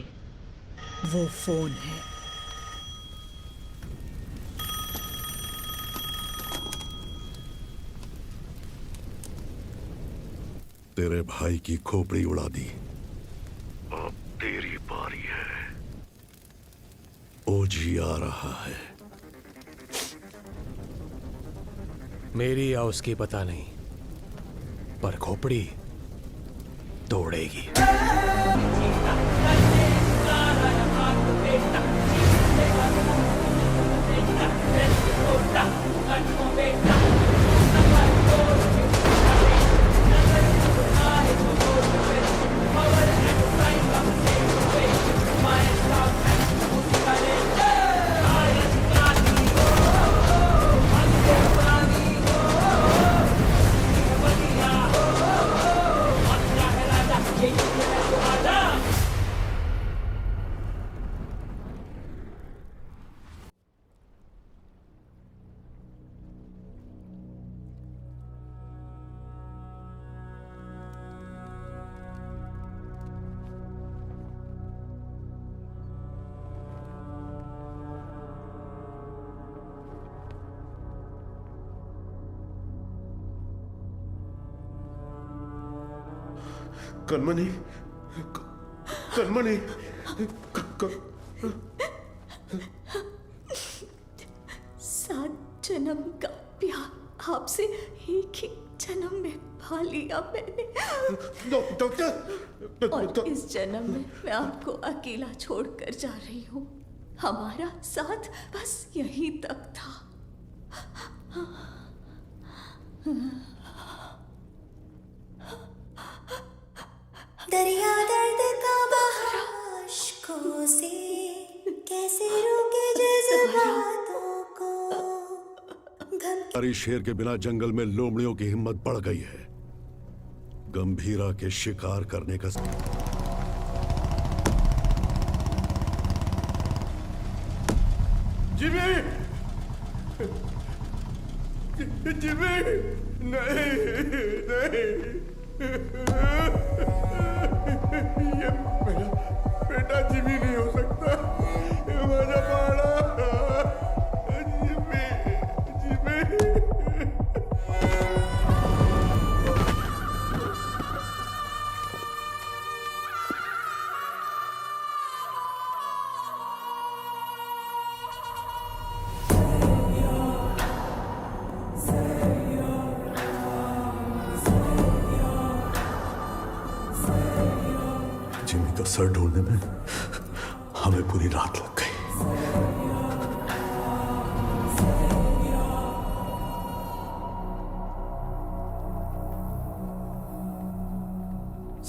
वो फोन है। तेरे भाई की खोपड़ी उड़ा दी। अब तेरी बारी है। ओजी आ रहा है। मेरी या उसकी पता नहीं, पर खोपड़ी तोड़ेगी। कनमनी, कनमनी, सात जन्म का प्यार आपसे एक ही जन्म में पा लिया मैंने। डॉक्टर, और इस जन्म में मैं आपको अकेला छोड़कर जा रही हूँ। हमारा साथ बस यहीं तक था। दरिया दर्द का बहाव अश्कों से कैसे रोके जज्बातों को। हमारी शेर के बिना जंगल में लोमड़ियों की हिम्मत बढ़ गई है। गंभीरा के शिकार करने का जिमी, जिमी, नहीं, नहीं, ये मेरा बेटा जिमी नहीं हो सकता। मुझे मारा, जिमी, जिमी। जिमी का सर ढूंढने में हमें पूरी रात लग गई।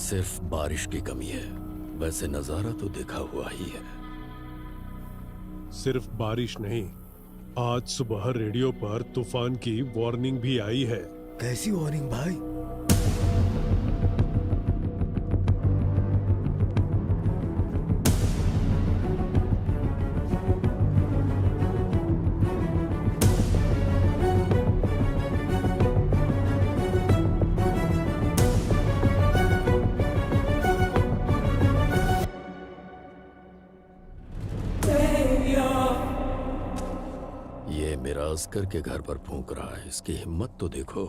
सिर्फ बारिश की कमी है, वैसे नजारा तो देखा हुआ ही है। सिर्फ बारिश नहीं, आज सुबह रेडियो पर तूफान की वार्निंग भी आई है। कैसी वार्निंग भाई? ये मेरा अस्कर के घर पर फूंक रहा है, इसकी हिम्मत तो देखो।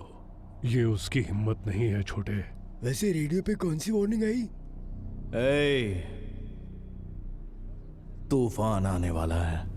ये उसकी हिम्मत नहीं है छोटे। वैसे रेडियो पे कौन सी वार्निंग आई? तूफान आने वाला है।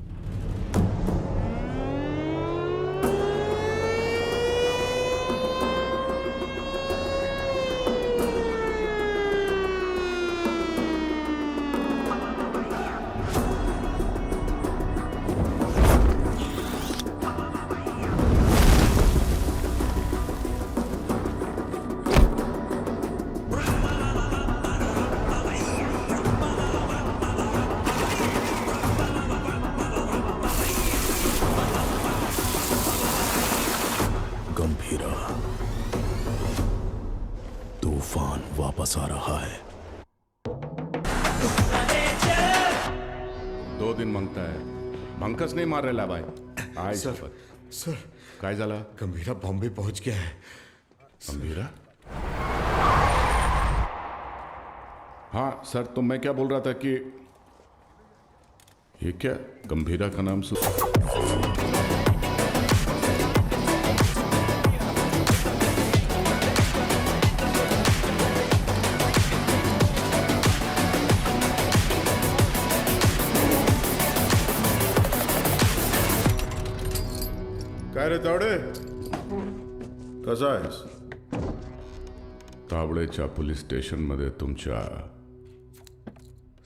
गंभीरा, तूफान वापस आ रहा है। 2 दिन मांगता है, भंकस नहीं मार रहा भाई। आय सर, सर काय झाला? गंभीरा बॉम्बे पहुंच गया है। गंभीरा? हाँ सर, तो मैं क्या बोल रहा था कि ये क्या गंभीरा का नाम काय रे तावडे, कसा आहेस? तावडेच्या पोलीस स्टेशन मध्ये तुमच्या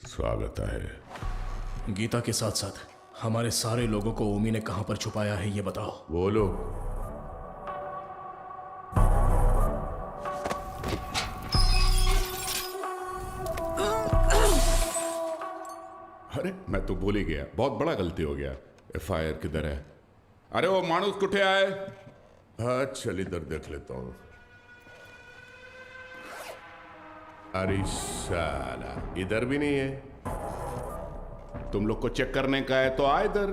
स्वागत है। गीता के साथ साथ हमारे सारे लोगों को ओमी ने कहां पर छुपाया है ये बताओ। बोलो। अरे मैं तो भूल ही गया, बहुत बड़ा गलती हो गया। एफआईआर किधर है? अरे वो मानुस कुठे आए? हाँ चल इधर देख लेता हूं। अरे साला इधर भी नहीं है। तुम लोग को चेक करने का है तो आ इधर।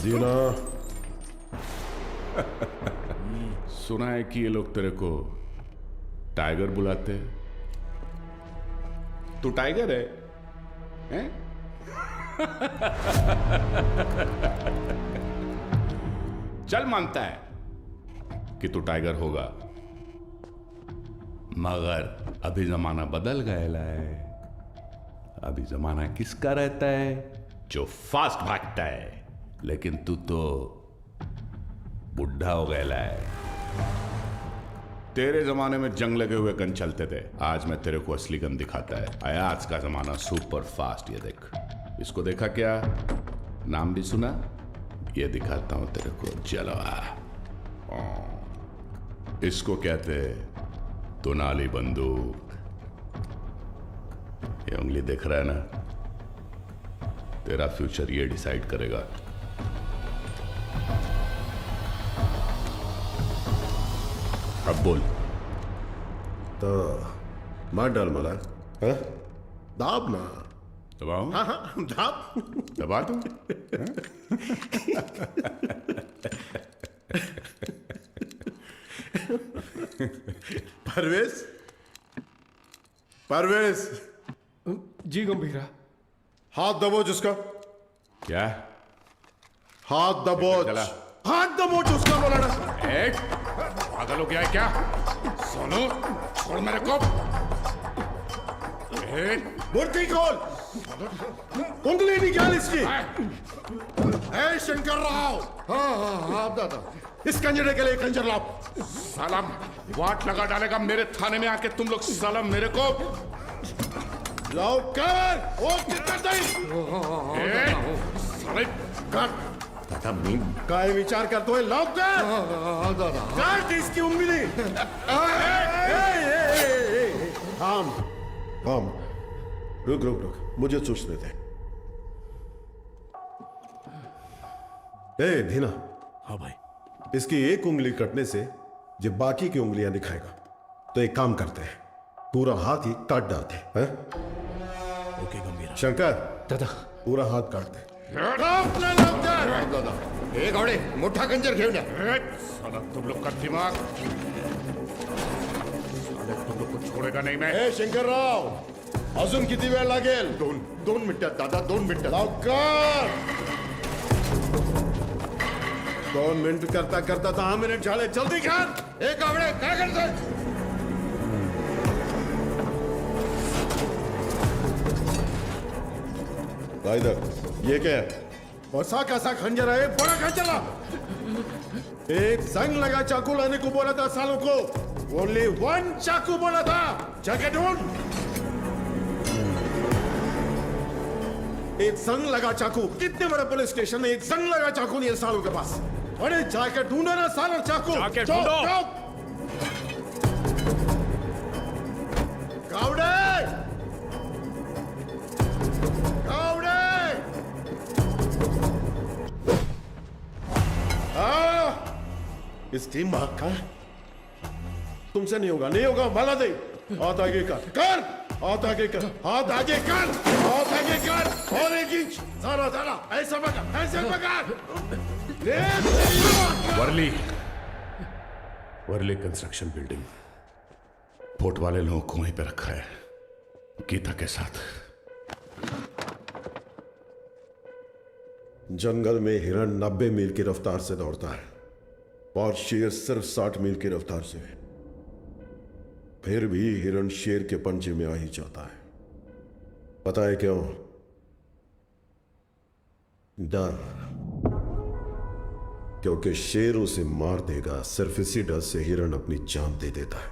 जीना सुना है कि ये लोग तेरे को टाइगर बुलाते हैं। तू टाइगर है, हैं? चल मानता है कि तू टाइगर होगा, मगर अभी जमाना बदल गया है। अभी जमाना किसका रहता है? जो फास्ट भागता है। लेकिन तू तो बुढ़ा हो गया है। तेरे जमाने में जंग लगे हुए गन चलते थे, आज मैं तेरे को असली गन दिखाता है। आया आज का जमाना सुपर फास्ट। ये देख, इसको देखा क्या? नाम भी सुना? ये दिखाता हूं तेरे को जलवा। इसको कहते तोनाली बंदूक। ये उंगली देख रहा है ना? तेरा फ्यूचर ये डिसाइड करेगा। अब बोल। तो मार डाल मला, हाँ? दाब ना। दबाओ? हाँ हाँ दाब। दबा दूं? परवेज, परवेज। जी गंभीरा। हाथ दबोच उसका। क्या? हाथ दबोच। हाथ दबोच उसका बोला ना। पागल हो गया है क्या? सोनू, छोड़ मेरे को। मुर्गी खोल। उंगली निकाल इसकी। ए शंकर राव। हाँ हाँ हाँ दादा। इस कंजरे के लिए कंजर लाओ। साला वाट लगा डालेगा मेरे थाने में आके तुम लोग। साला मेरे को लाओ कर। वो कितना दई? साले कर। काय विचार करतो है? लाओ कर। काट इसकी उंगली। हम रुक रुक रुक, मुझे सोचने दे। ए धीना। हाँ भाई। इसकी एक उंगली कटने से जब बाकी की उंगलियां दिखाएगा, तो एक काम करते हैं, पूरा हाथ ही काट डालते हैं। ओके गंभीरा। शंकर दादा, पूरा हाथ काट दे। दादा, एक घोड़े मोठा कंजर घेऊन या। साला तुम लोग का दिमाग, तुम लोग को छोड़ेगा नहीं मैं। ए शंकर राव, अजून किती वेळ लागेल? दोन मिनिटात दादा, 2 मिनिटं. लवकर. 2 मिनिट करता करता 10 मिनिट झाले. जल्दी कर. एक आवडे काय करतोय? इधर ये क्या है? ऐसा कैसा खंजर है? बड़ा खंजर ला. एक जंग लगा चाकू लाने को बोला था सालों को. ओनली 1 चाकू बोला था. जगह ढूंढ. एक जंग लगा चाकू. कितने बड़े पुलिस स्टेशन है, एक जंग लगा चाकू नहीं है सालों के पास. अरे जाकर ढूंढो ना सालों चाकू. जाके ढूंढो. कावड़े, कावड़े. इस टीम भाग का तुमसे नहीं होगा, नहीं होगा. मला दे. हाथ आगे कर. हाथ आगे कर. हाथ आगे कर. हाथ आगे कर. और 1 इंच. सारा सारा ऐसा पकड़, ऐसे पकड़. Worli construction building. पोर्ट वाले लोगों को वहीं पे रखा है, गीता के साथ. जंगल में हिरण 90 मील की रफ्तार से दौड़ता है और शेर सिर्फ 60 मील की रफ्तार से. फिर भी हिरण शेर के पंजे में आ ही जाता है. पता है क्यों? डर. क्योंकि शेर उसे मार देगा. सिर्फ इसी डर से हिरण अपनी जान दे देता है.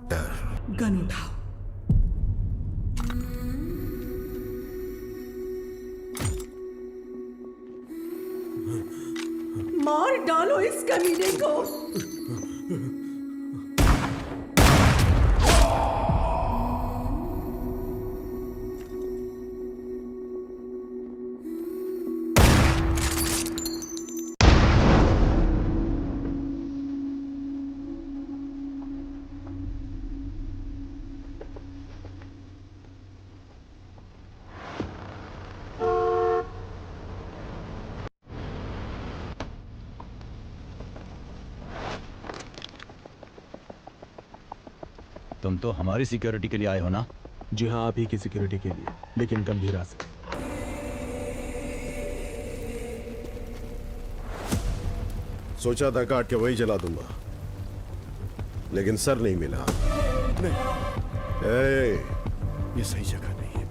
डर. गन उठाओ. मार डालो इस कमीने को. तुम तो हमारी सिक्योरिटी के लिए आए हो ना? जी हाँ, आप ही की सिक्योरिटी के लिए, लेकिन गंभीरा से. सोचा था काट के वही जला दूंगा, लेकिन सर नहीं मिला। ये सही जगह नहीं है।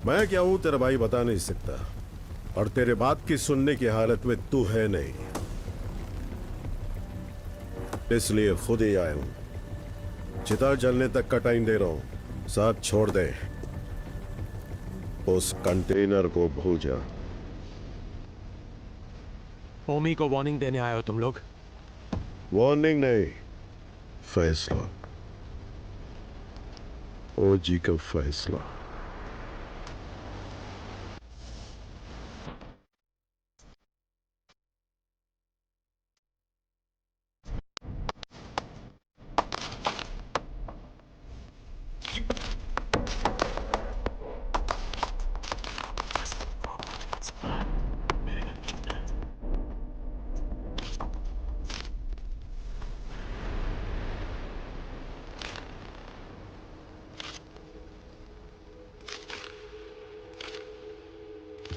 मैं क्या हूं तेरा भाई बता नहीं सकता, और तेरे बात की सुनने की हालत में तू है नहीं, इसलिए खुद ही आया हूं। चिता जलने तक का टाइम दे रहा हूं, साथ छोड़ दे। उस कंटेनर को भूल जा। ओमी को वार्निंग देने आए हो तुम लोग? वार्निंग नहीं, फैसला। ओजी का फैसला।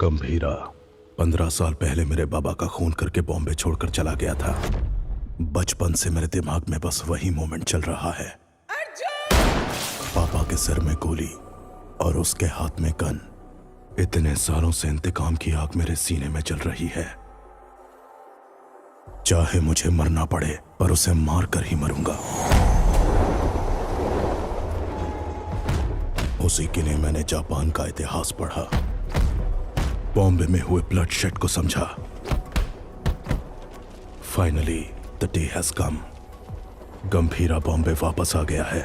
गंभीरा 15 साल पहले मेरे बाबा का खून करके बॉम्बे छोड़कर चला गया था। बचपन से मेरे दिमाग में बस वही मोमेंट चल रहा है। पापा के सिर में गोली और उसके हाथ में गन। इतने सालों से इंतकाम की आग मेरे सीने में जल रही है। चाहे मुझे मरना पड़े, पर उसे मार कर ही मरूंगा। उसी के लिए मैंने जापान का इतिहास पढ़ा, बॉम्बे में हुए ब्लडशेड को समझा। Finally the day has come. Gambhira Bombay वापस आ गया है।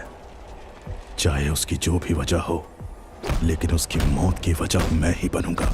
चाहे उसकी जो भी वजह हो, लेकिन उसकी मौत की वजह मैं ही बनूंगा।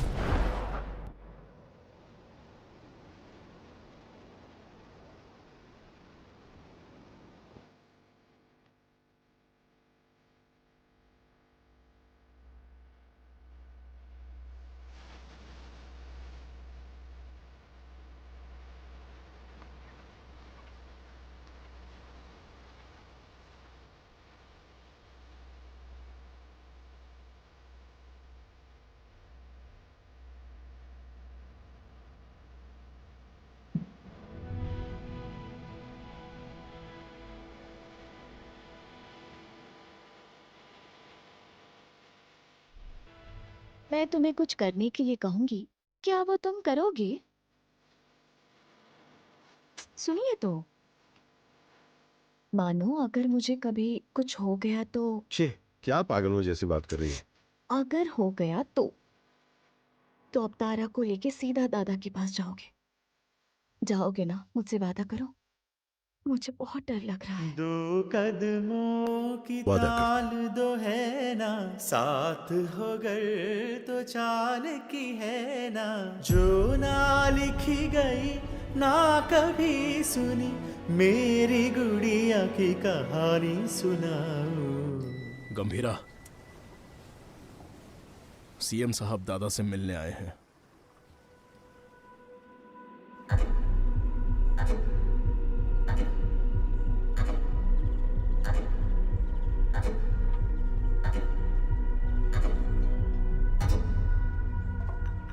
मैं तुम्हें कुछ करने के लिए कहूंगी, क्या वो तुम करोगे? सुनिए तो, मानो अगर मुझे कभी कुछ हो गया तो। क्या पागलों जैसी बात कर रही है? अगर हो गया तो अब तारा को लेके सीधा दादा के पास जाओगे? जाओगे ना? मुझसे वादा करो। मुझे बहुत डर लग रहा है। 2 कदमों की ताल दो है ना, साथ हो गर तो चाल की है ना, जो ना लिखी गई ना कभी सुनी, मेरी गुड़िया की कहानी सुनाओ। गंभीरा, सीएम साहब दादा से मिलने आए हैं।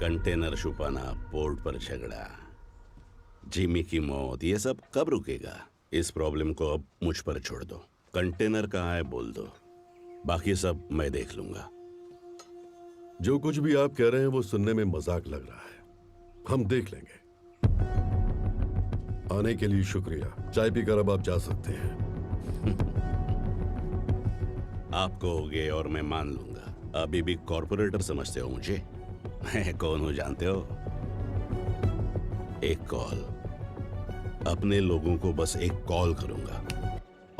कंटेनर छुपाना, पोर्ट पर झगड़ा, जिमी की मौत, ये सब कब रुकेगा? इस प्रॉब्लम को अब मुझ पर छोड़ दो। कंटेनर कहाँ है बोल दो, बाकी सब मैं देख लूंगा। जो कुछ भी आप कह रहे हैं वो सुनने में मजाक लग रहा है, हम देख लेंगे। आने के लिए शुक्रिया। चाय पीकर अब आप जा सकते हैं। आप कहोगे और मैं मान लूंगा। अभी भी कॉर्पोरेटर समझते हो मुझे? मैं कौन हूं जानते हो? एक कॉल, अपने लोगों को बस एक कॉल करूंगा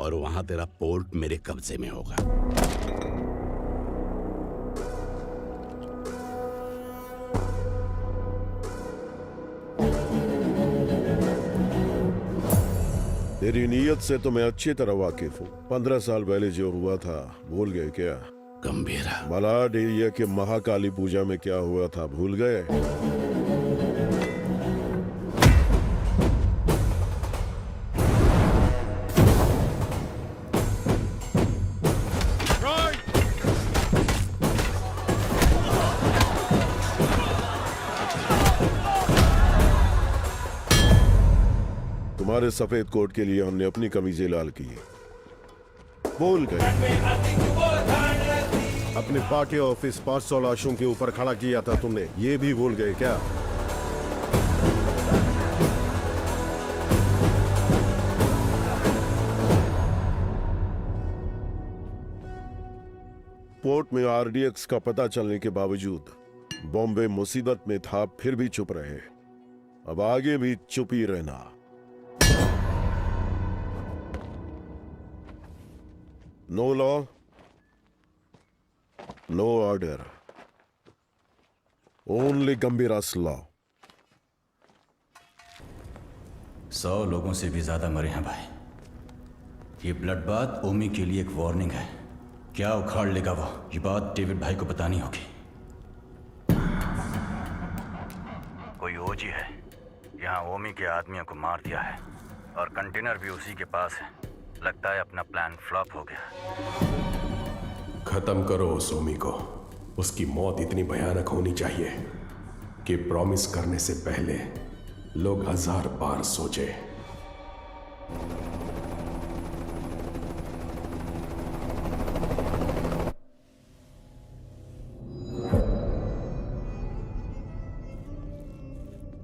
और वहां तेरा पोर्ट मेरे कब्जे में होगा। तेरी नीयत से तो मैं अच्छी तरह वाकिफ हूँ। 15 साल पहले जो हुआ था भूल गए क्या? गंभीरा, मलाड एरिया के महाकाली पूजा में क्या हुआ था भूल गए? तुम्हारे सफेद कोट के लिए हमने अपनी कमीजें लाल की। बोल गए अपने पार्टी ऑफिस 500 लाशों के ऊपर खड़ा किया था तुमने, ये भी भूल गए क्या? पोर्ट में आरडीएक्स का पता चलने के बावजूद बॉम्बे मुसीबत में था, फिर भी चुप रहे। अब आगे भी चुप ही रहना। No law no order, only Gambhira's law. 100 लोगों से भी ज्यादा मरे हैं भाई। ये ब्लड बाथ ओमी के लिए एक वार्निंग है। क्या उखाड़ लेगा वो, ये बात डेविड भाई को बतानी होगी। कोई ओजी है, यहाँ ओमी के आदमियों को मार दिया है और कंटेनर भी उसी के पास है। लगता है अपना प्लान फ्लॉप हो गया। खत्म करो उस ओमी को। उसकी मौत इतनी भयानक होनी चाहिए कि प्रॉमिस करने से पहले लोग 1000 बार सोचे।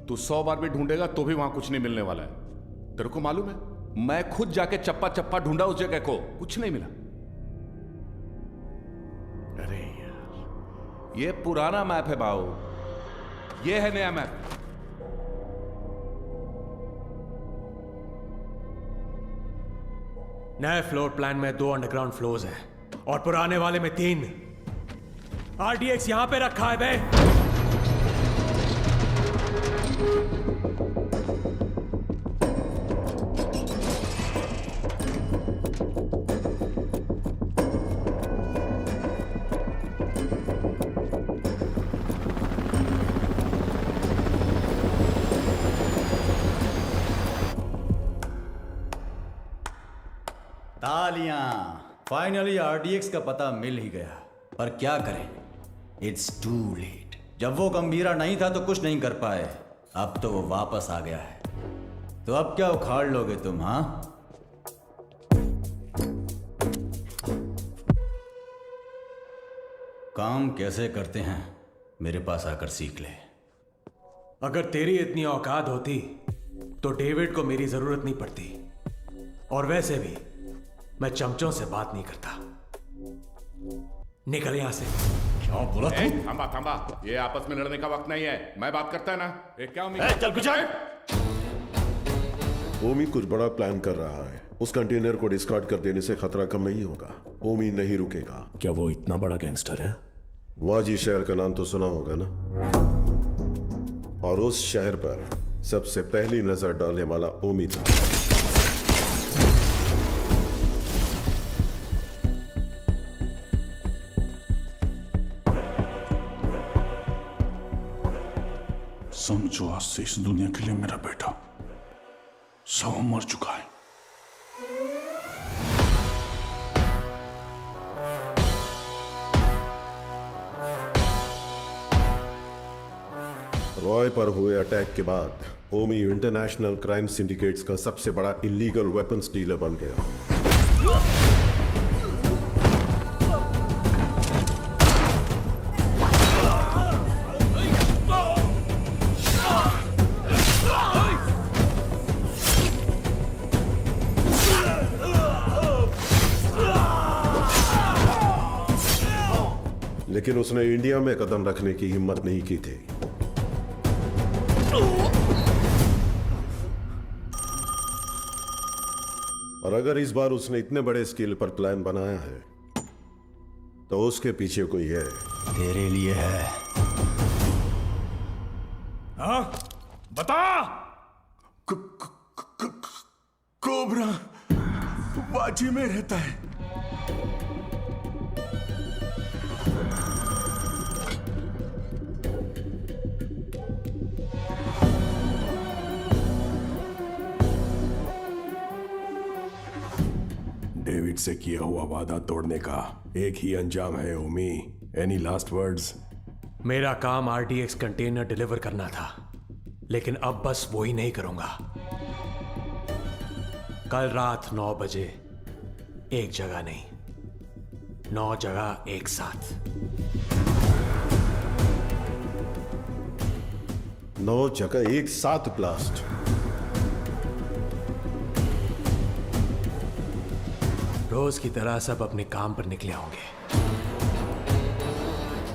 तू 100 बार भी ढूंढेगा तो भी वहां कुछ नहीं मिलने वाला है। तेरे को मालूम है, मैं खुद जाके चप्पा चप्पा ढूंढा उस जगह को, कुछ नहीं मिला। अरे यार, ये पुराना मैप है बाऊ, ये है नया मैप। नए फ्लोर प्लान में 2 अंडरग्राउंड फ्लोर्स हैं और पुराने वाले में 3। आरडीएक्स यहां पे रखा है बे। तालियां, फाइनली आरडीएक्स का पता मिल ही गया। पर क्या करें, इट्स टू लेट। जब वो गंभीरा नहीं था तो कुछ नहीं कर पाए, अब तो वो वापस आ गया है। तो अब क्या उखाड़ लोगे तुम? हाँ, काम कैसे करते हैं मेरे पास आकर सीख ले। अगर तेरी इतनी औकात होती तो डेविड को मेरी जरूरत नहीं पड़ती। और वैसे भी मैं चमचों से बात नहीं करता। निकल यहां से। क्या बोला तू? थांबा थांबा, ये आपस में लड़ने का वक्त नहीं है। मैं बात करता है ना। क्या चल गुजर। ओमी कुछ बड़ा प्लान कर रहा है। उस कंटेनर को डिस्कार्ड कर देने से खतरा कम नहीं होगा। ओमी नहीं रुकेगा। क्या वो इतना बड़ा गैंगस्टर है? वाजी शहर का नाम तो सुना होगा ना, और उस शहर पर सबसे पहली नजर डालने वाला ओमी था। समझो आज से इस दुनिया के लिए मेरा बेटा 100 मर चुका है। रॉय पर हुए अटैक के बाद ओमी इंटरनेशनल क्राइम सिंडिकेट्स का सबसे बड़ा इलीगल वेपन्स डीलर बन गया। लेकिन उसने इंडिया में कदम रखने की हिम्मत नहीं की थी। और अगर इस बार उसने इतने बड़े स्केल पर प्लान बनाया है तो उसके पीछे कोई है। तेरे लिए है। हाँ? बता। कोबरा बाजी में रहता है। डेविड से किया हुआ वादा तोड़ने का एक ही अंजाम है ओमी। Any last words? मेरा काम आरडीएक्स कंटेनर डिलीवर करना था, लेकिन अब बस वो ही नहीं करूंगा। कल रात 9 बजे एक जगह नहीं, 9 जगह एक साथ। 9 जगह एक साथ ब्लास्ट। रोज की तरह सब अपने काम पर निकले होंगे।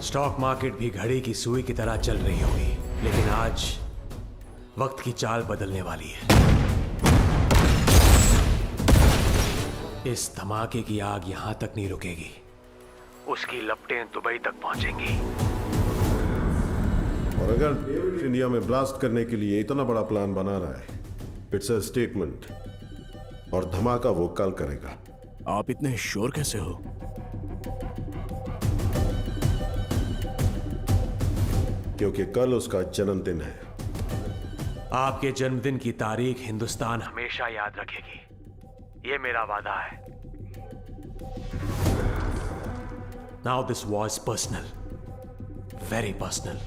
स्टॉक मार्केट भी घड़ी की सुई की तरह चल रही होगी, लेकिन आज वक्त की चाल बदलने वाली है। इस धमाके की आग यहां तक नहीं रुकेगी, उसकी लपटें दुबई तक पहुंचेंगी। और अगर इंडिया में ब्लास्ट करने के लिए इतना बड़ा प्लान बना रहा है, इट्स अ स्टेटमेंट, और धमाका वो कल करेगा। आप इतने श्योर कैसे हो? क्योंकि कल उसका जन्मदिन है। आपके जन्मदिन की तारीख हिंदुस्तान हमेशा याद रखेगी, ये मेरा वादा है। Now this was personal, very personal.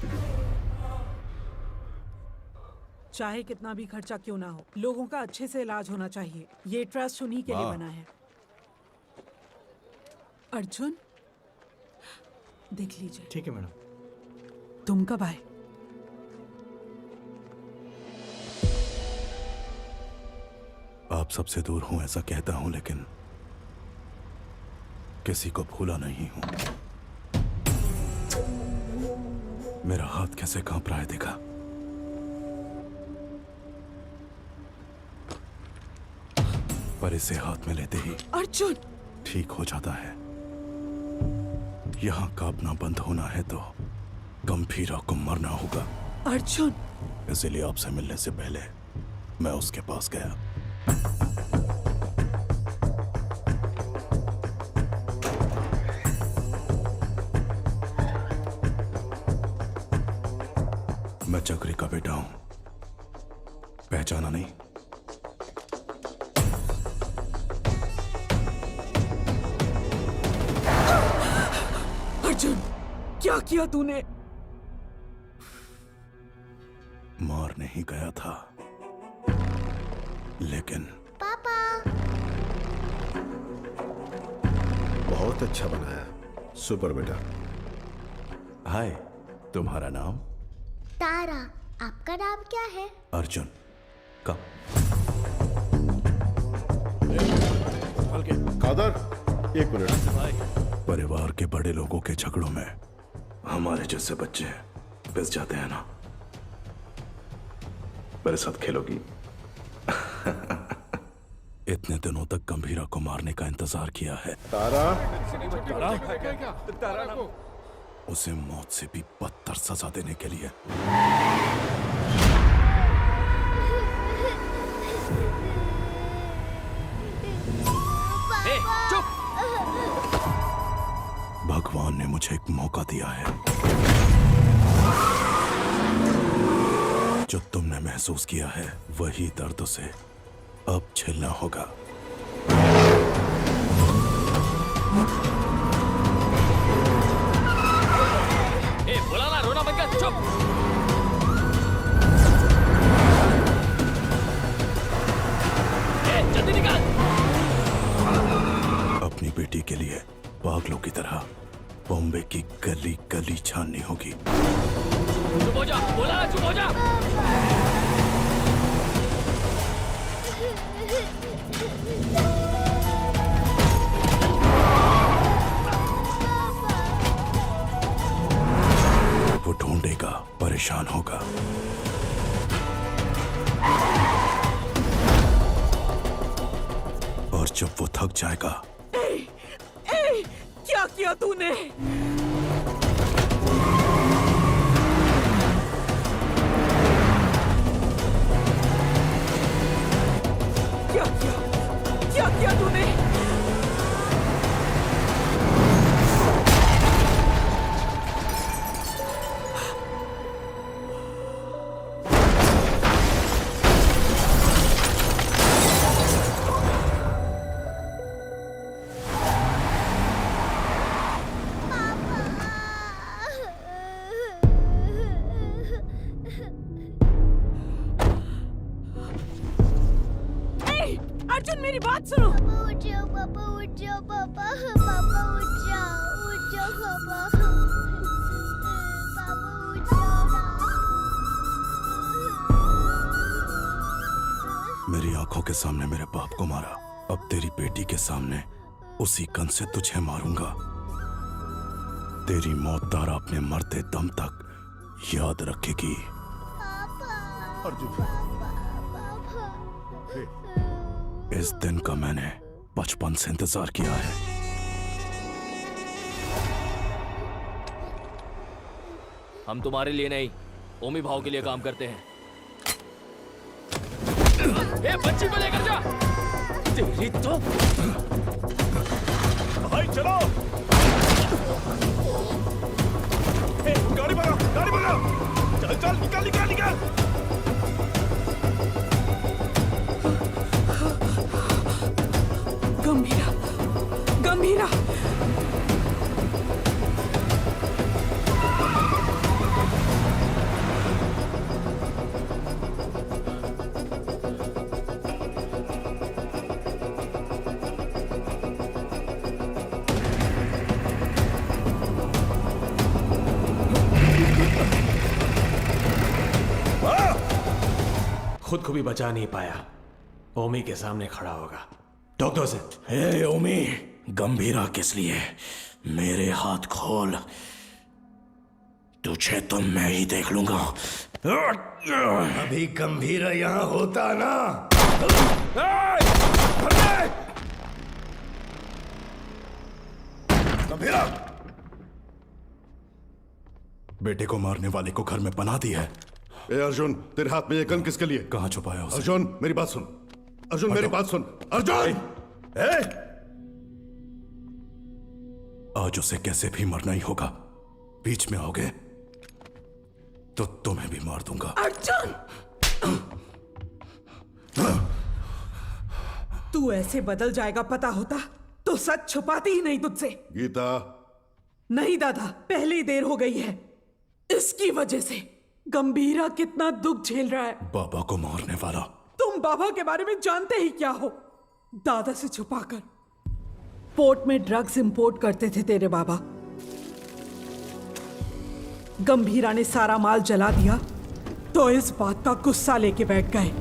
चाहे कितना भी खर्चा क्यों ना हो, लोगों का अच्छे से इलाज होना चाहिए। ये ट्रस्ट उन्हीं के लिए बना है। अर्जुन, देख लीजिए। ठीक है मैडम। तुम कब आए? आप सबसे दूर हूं ऐसा कहता हूं, लेकिन किसी को भूला नहीं हूं। मेरा हाथ कैसे कांप रहा है देखा? पर इसे हाथ में लेते ही अर्जुन ठीक हो जाता है। यहां कांपना बंद होना है तो गंभीरा को मरना होगा। अर्जुन, इसलिए आपसे मिलने से पहले मैं उसके पास गया। मैं चक्री का बेटा हूं, पहचाना नहीं? अर्जुन, क्या किया तूने? मार नहीं गया था, लेकिन पापा। बहुत अच्छा बनाया, सुपर बेटा। हाय, तुम्हारा नाम? तारा। आपका नाम क्या है? अर्जुन। कब? कादर, एक मिनट। परिवार के बड़े लोगों के झगड़ों में हमारे जैसे बच्चे पिस जाते हैं ना। मेरे साथ खेलोगी? इतने दिनों तक गंभीरा को मारने का इंतजार किया है। तारा, उसे मौत से भी बदतर सजा देने के लिए। चुप! भगवान ने मुझे एक मौका दिया है। जो तुमने महसूस किया है, वही दर्द उसे अब झेलना होगा। बोला ना, रोना मत कर, चुप! जल्दी निकाल! अपनी बेटी के लिए पागलों की तरह बॉम्बे की गली गली छाननी होगी। चुप हो जा, बोला ना, चुप हो जा! वो ढूंढेगा, परेशान होगा। और जब वो थक जाएगा। क्या किया तूने? क्या किया तूने? अर्जुन मेरी बात सुनो। पापा उठ जाओ, पापा उठ जाओ, पापा पापा उठ जाओ पापा। पापा उठ जाओ ना। मेरी आंखों के सामने मेरे बाप को मारा, अब तेरी बेटी के सामने उसी गन से तुझे मारूंगा। तेरी मौत तारा अपने मरते दम तक याद रखेगी। इस दिन का मैंने बचपन से इंतजार किया है। हम तुम्हारे लिए नहीं, ओमी भाव के लिए काम करते हैं। ए, बच्ची को लेकर जा। तेरी तो भाई चलो। ए, गाड़ी भगाओ, गाड़ी भगाओ। चल चल, निकल निकल निकल। गंभीरा, गंभीरा। खुद को भी बचा नहीं पाया, ओमी के सामने खड़ा होगा। डॉक्टर से हे ओमी, गंभीरा किस लिए? मेरे हाथ खोल, तुझे तो मैं ही देख लूंगा। अभी गंभीरा यहां होता ना। गंभीरा, बेटे को मारने वाले को घर में बना दी है। ए अर्जुन, तेरे हाथ में ये गन किसके लिए? कहां छुपाया उसे? अर्जुन मेरी बात सुन, अर्जुन मेरी बात सुन, अर्जुन। आज उसे कैसे भी मरना ही होगा। बीच में आओगे तो तुम्हें भी मार दूंगा। अर्जुन, तू ऐसे बदल जाएगा पता होता तो सच छुपाती ही नहीं तुझसे। गीता। नहीं दादा, पहले ही देर हो गई है। इसकी वजह से गंभीरा कितना दुख झेल रहा है। बाबा को मारने वाला। तुम बाबा के बारे में जानते ही क्या हो? दादा से छुपाकर पोर्ट में ड्रग्स इंपोर्ट करते थे तेरे बाबा। गंभीरा ने सारा माल जला दिया तो इस बात का गुस्सा लेके बैठ गए।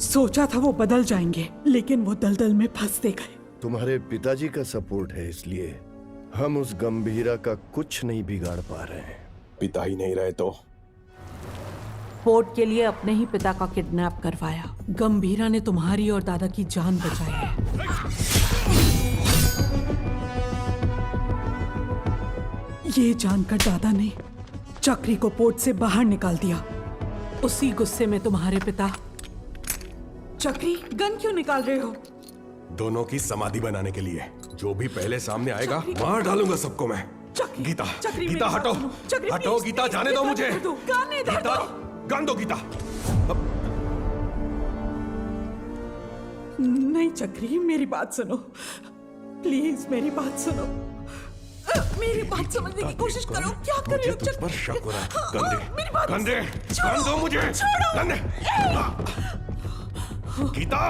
सोचा था वो बदल जाएंगे, लेकिन वो दलदल में फंसते गए। तुम्हारे पिताजी का सपोर्ट है, इसलिए हम उस गंभीरा का कुछ नहीं बिगाड़ पा रहे हैं। पिता ही नहीं रहे तो पोर्ट के लिए अपने ही पिता का किडनैप करवाया। गंभीरा ने तुम्हारी और दादा की जान बचाई है। ये जानकर दादा ने चक्री को पोर्ट से बाहर निकाल दिया। उसी गुस्से में तुम्हारे पिता। चक्री, गन क्यों निकाल रहे हो? दोनों की समाधि बनाने के लिए। जो भी पहले सामने आएगा मार डालूंगा सबको मैं। गीता, गीता हटो, हटो गीता, जाने दो मुझे। गीता, गन दो गीता। नहीं चक्री, मेरी बात सुनो प्लीज, मेरी बात सुनो। मेरी बात समझने की कोशिश करो। क्या कर रहे हो? तुझ पर शक हो रहा है। गन दे, मेरी बात गन दे, गन दो मुझे। गन दे। गीता,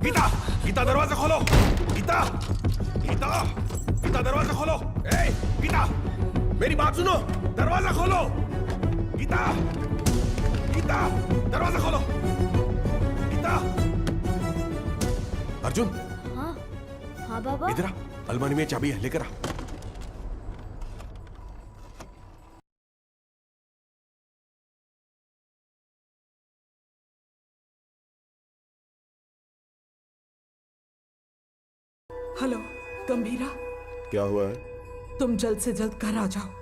गीता, गीता दरवाजा खोलो। गीता, गीता, गीता दरवाजा खोलो। ए, गीता, मेरी बात सुनो, दरवाजा खोलो। गीता, गीता, दरवाजा खोलो। गीता। अर्जुन। हाँ, हाँ बाबा। इधर आ, अलमारी में चाबी है, लेकर आ। हेलो गंभीरा, क्या हुआ है? तुम जल्द से जल्द घर आ जाओ।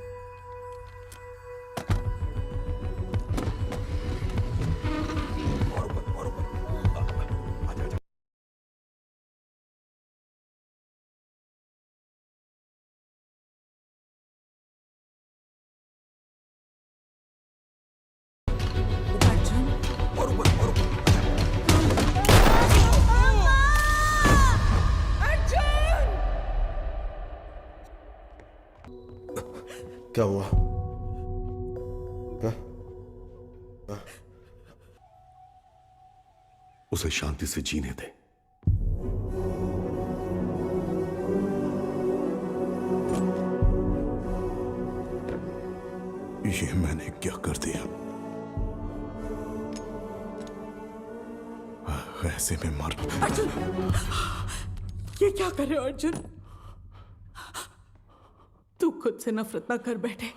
क्या हुआ? उसे शांति से जीने दे। ये मैंने क्या कर दिया? ऐसे में मर। अर्जुन, ये क्या कर रहे हो अर्जुन? तू खुद से नफरत ना कर बैठे,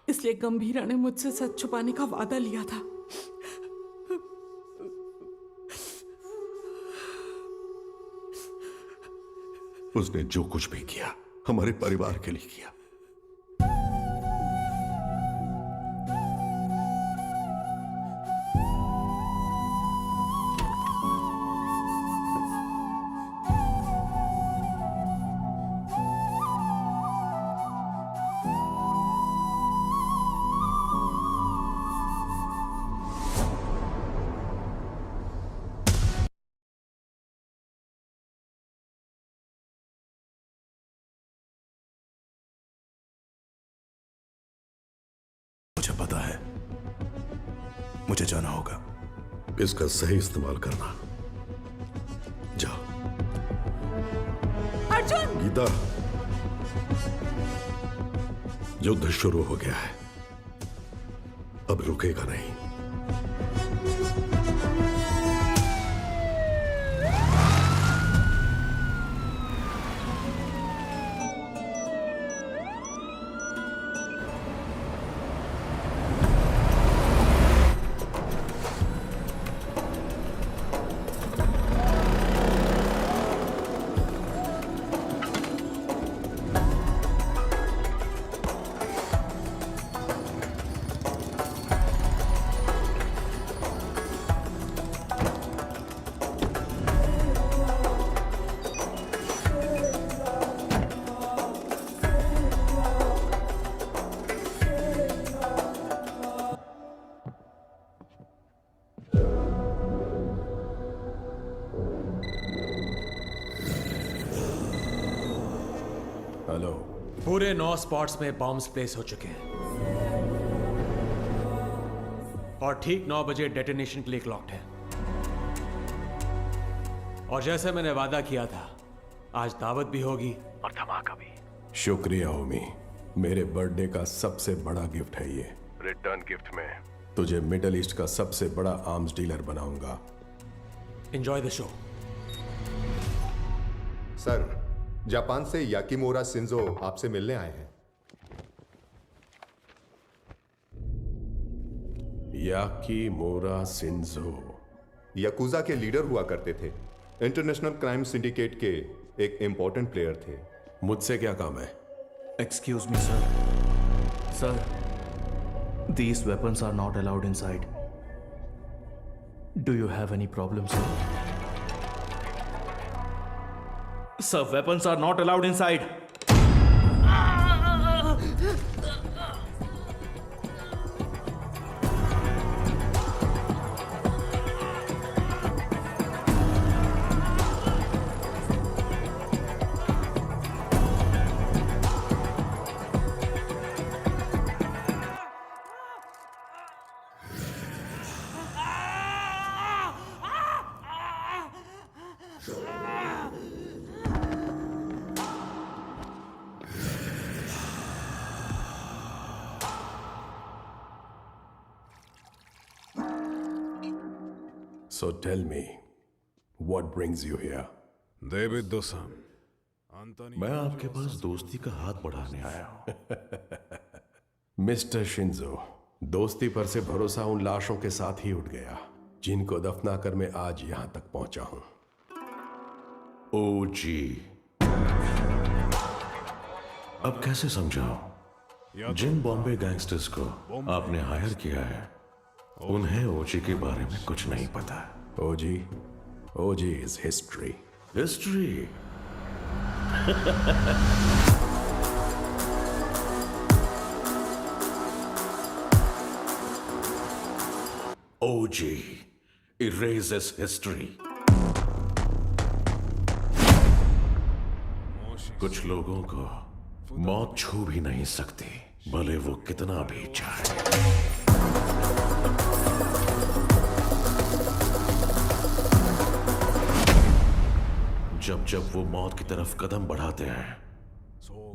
इसलिए गंभीरा ने मुझसे सच छुपाने का वादा लिया था। उसने जो कुछ भी किया हमारे परिवार के लिए किया। मुझे पता है, मुझे जाना होगा। इसका सही इस्तेमाल करना। जाओ। अर्जुन! गीता, युद्ध शुरू हो गया है, अब रुकेगा नहीं। हेलो। पूरे 9 स्पॉट्स में बॉम्ब्स प्लेस हो चुके हैं और ठीक 9 बजे डेटोनेशन के लिए क्लॉक्ड है। और जैसे मैंने वादा किया था, आज दावत भी होगी और धमाका भी। शुक्रिया ओमी, मेरे बर्थडे का सबसे बड़ा गिफ्ट है ये। रिटर्न गिफ्ट में तुझे मिडल ईस्ट का सबसे बड़ा आर्म्स डीलर बनाऊंगा। Enjoy the show. Sir, Japan से याकीमोरा शिंजो आपसे मिलने आए हैं। याकीमोरा शिंजो याकुजा के लीडर हुआ करते थे। इंटरनेशनल क्राइम सिंडिकेट के एक इंपॉर्टेंट प्लेयर थे। मुझसे क्या काम है? Excuse me, sir. Sir, these weapons are not allowed inside. Do you have any problem, sir? Sir, weapons are not allowed inside. So tell me, what brings you here? David दोसान, मैं आपके पास दोस्ती का हाथ बढ़ाने आया हूं। मिस्टर शिंजो, दोस्ती पर से भरोसा उन लाशों के साथ ही उठ गया जिनको दफनाकर मैं आज यहां तक पहुंचा हूं। ओ जी, अब कैसे समझाओ? जिन बॉम्बे गैंगस्टर्स को आपने हायर किया है, उन्हें ओजी के बारे में कुछ नहीं पता। OG is history. History? OG erases history. कुछ लोगों को मौत छू भी नहीं सकती, भले वो कितना भी चाहे। जब वो मौत की तरफ कदम बढ़ाते हैं,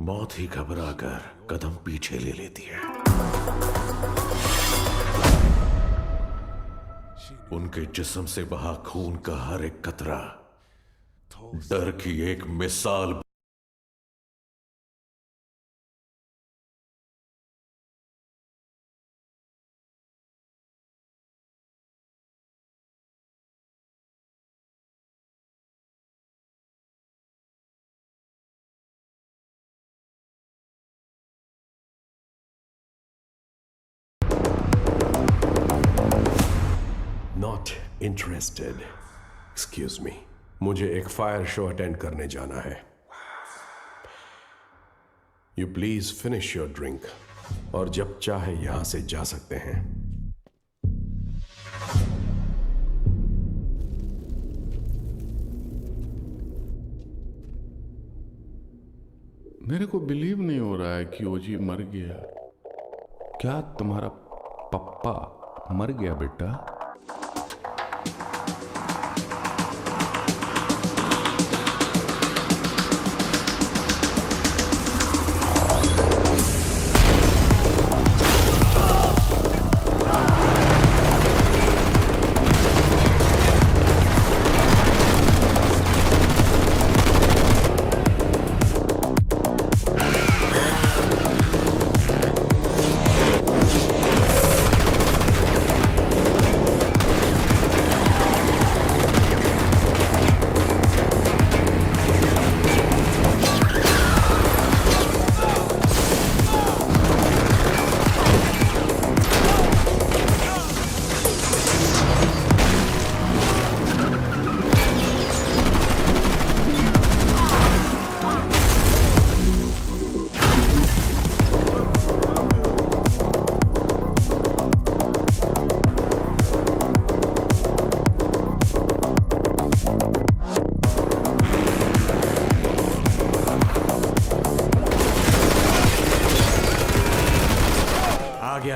मौत ही घबरा कर कदम पीछे ले लेती है। उनके जिस्म से बहा खून का हर एक कतरा डर की एक मिसाल। Not interested. एक्सक्यूज मी, मुझे एक फायर शो अटेंड करने जाना है। You please finish your drink और जब चाहे यहां से जा सकते हैं। मेरे को बिलीव नहीं हो रहा है कि ओजी मर गया। क्या तुम्हारा पप्पा मर गया बेटा?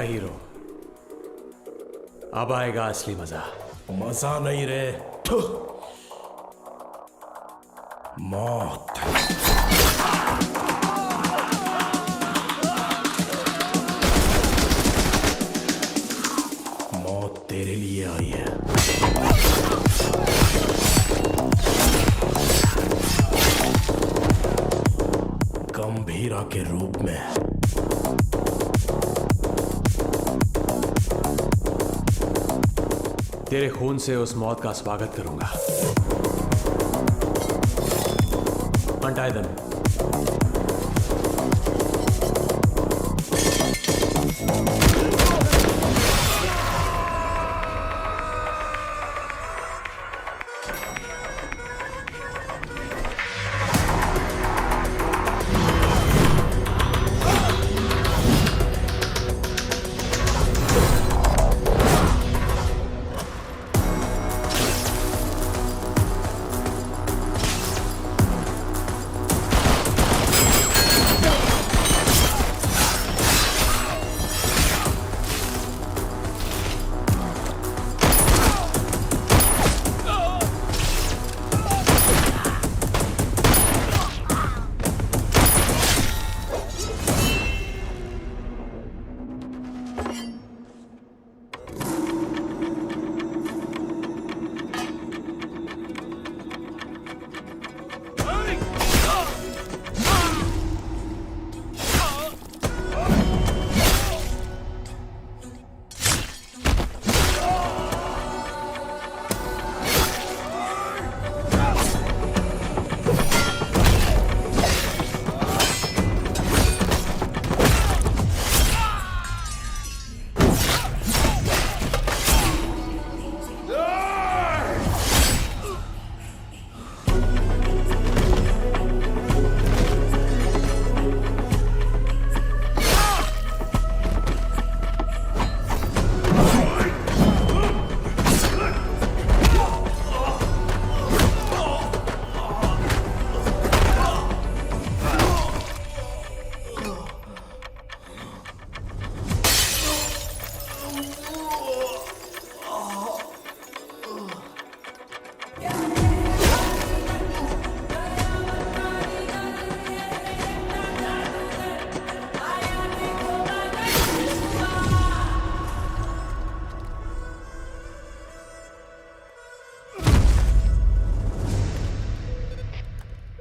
हीरो, अब आएगा असली मजा। मजा नहीं रे, मौत। मौत तेरे लिए आई है। गंभीरा के रूप में। तेरे खून से उस मौत का स्वागत करूंगा। Untie them.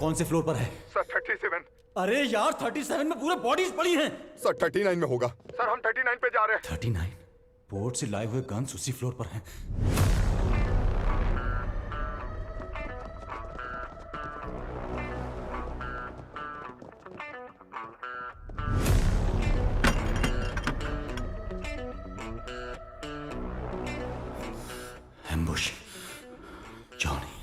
कौन से फ्लोर पर है? सर 37। अरे यार 37 में पूरे बॉडीज पड़ी हैं। सर 39 में होगा। सर हम 39 पे जा रहे हैं। 39? पोर्ट से लाए हुए गन्स उसी फ्लोर पर हैं। एम्बुश। जॉनी।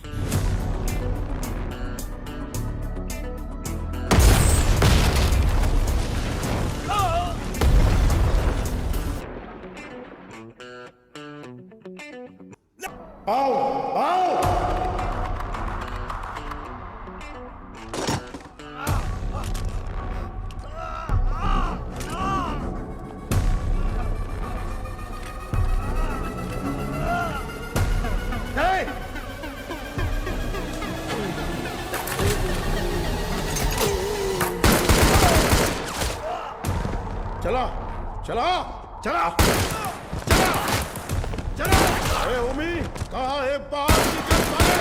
आओ आओ चला चला चला चला चला। अरे ओमी कहाँ है? बाहर निकल साले।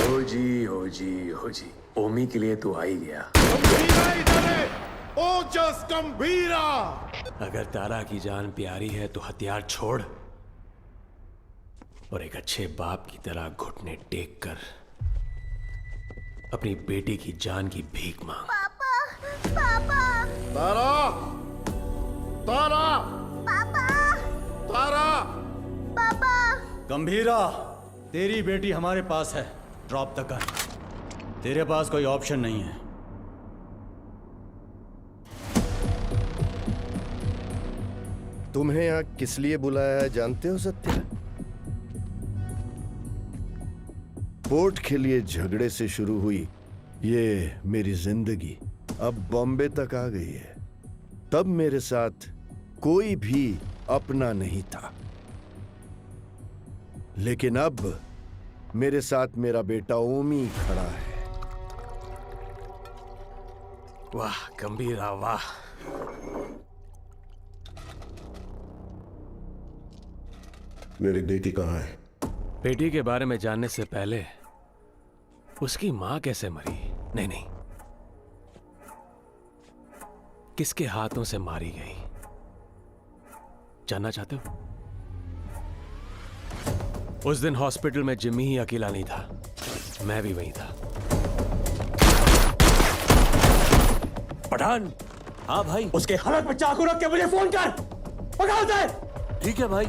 हो जी ओमी के लिए तो आ ही गया। गंभीरा इधर है। ओजस गंभीरा। अगर तारा की जान प्यारी है तो हथियार छोड़ और एक अच्छे बाप की तरह घुटने टेक कर अपनी बेटी की जान की भीख मांग। पापा। तारा तारा पापा। तारा। पापा। गंभीरा, तेरी बेटी हमारे पास है। Drop the gun. तेरे पास कोई ऑप्शन नहीं है। तुम्हें यहाँ किस लिए बुलाया है जानते हो सत्या? पोर्ट के लिए झगड़े से शुरू हुई ये मेरी जिंदगी अब बॉम्बे तक आ गई है। तब मेरे साथ कोई भी अपना नहीं था, लेकिन अब मेरे साथ मेरा बेटा ओमी खड़ा है। वाह गंभीरा वाह। मेरी बेटी कहाँ है? बेटी के बारे में जानने से पहले उसकी मां कैसे मरी? नहीं, किसके हाथों से मारी गई जानना चाहते हो? उस दिन हॉस्पिटल में जिम्मी ही अकेला नहीं था, मैं भी वहीं था। पठान। हाँ भाई। उसके हालत में चाकू रख के मुझे फोन कर। पकड़ दे। ठीक है भाई।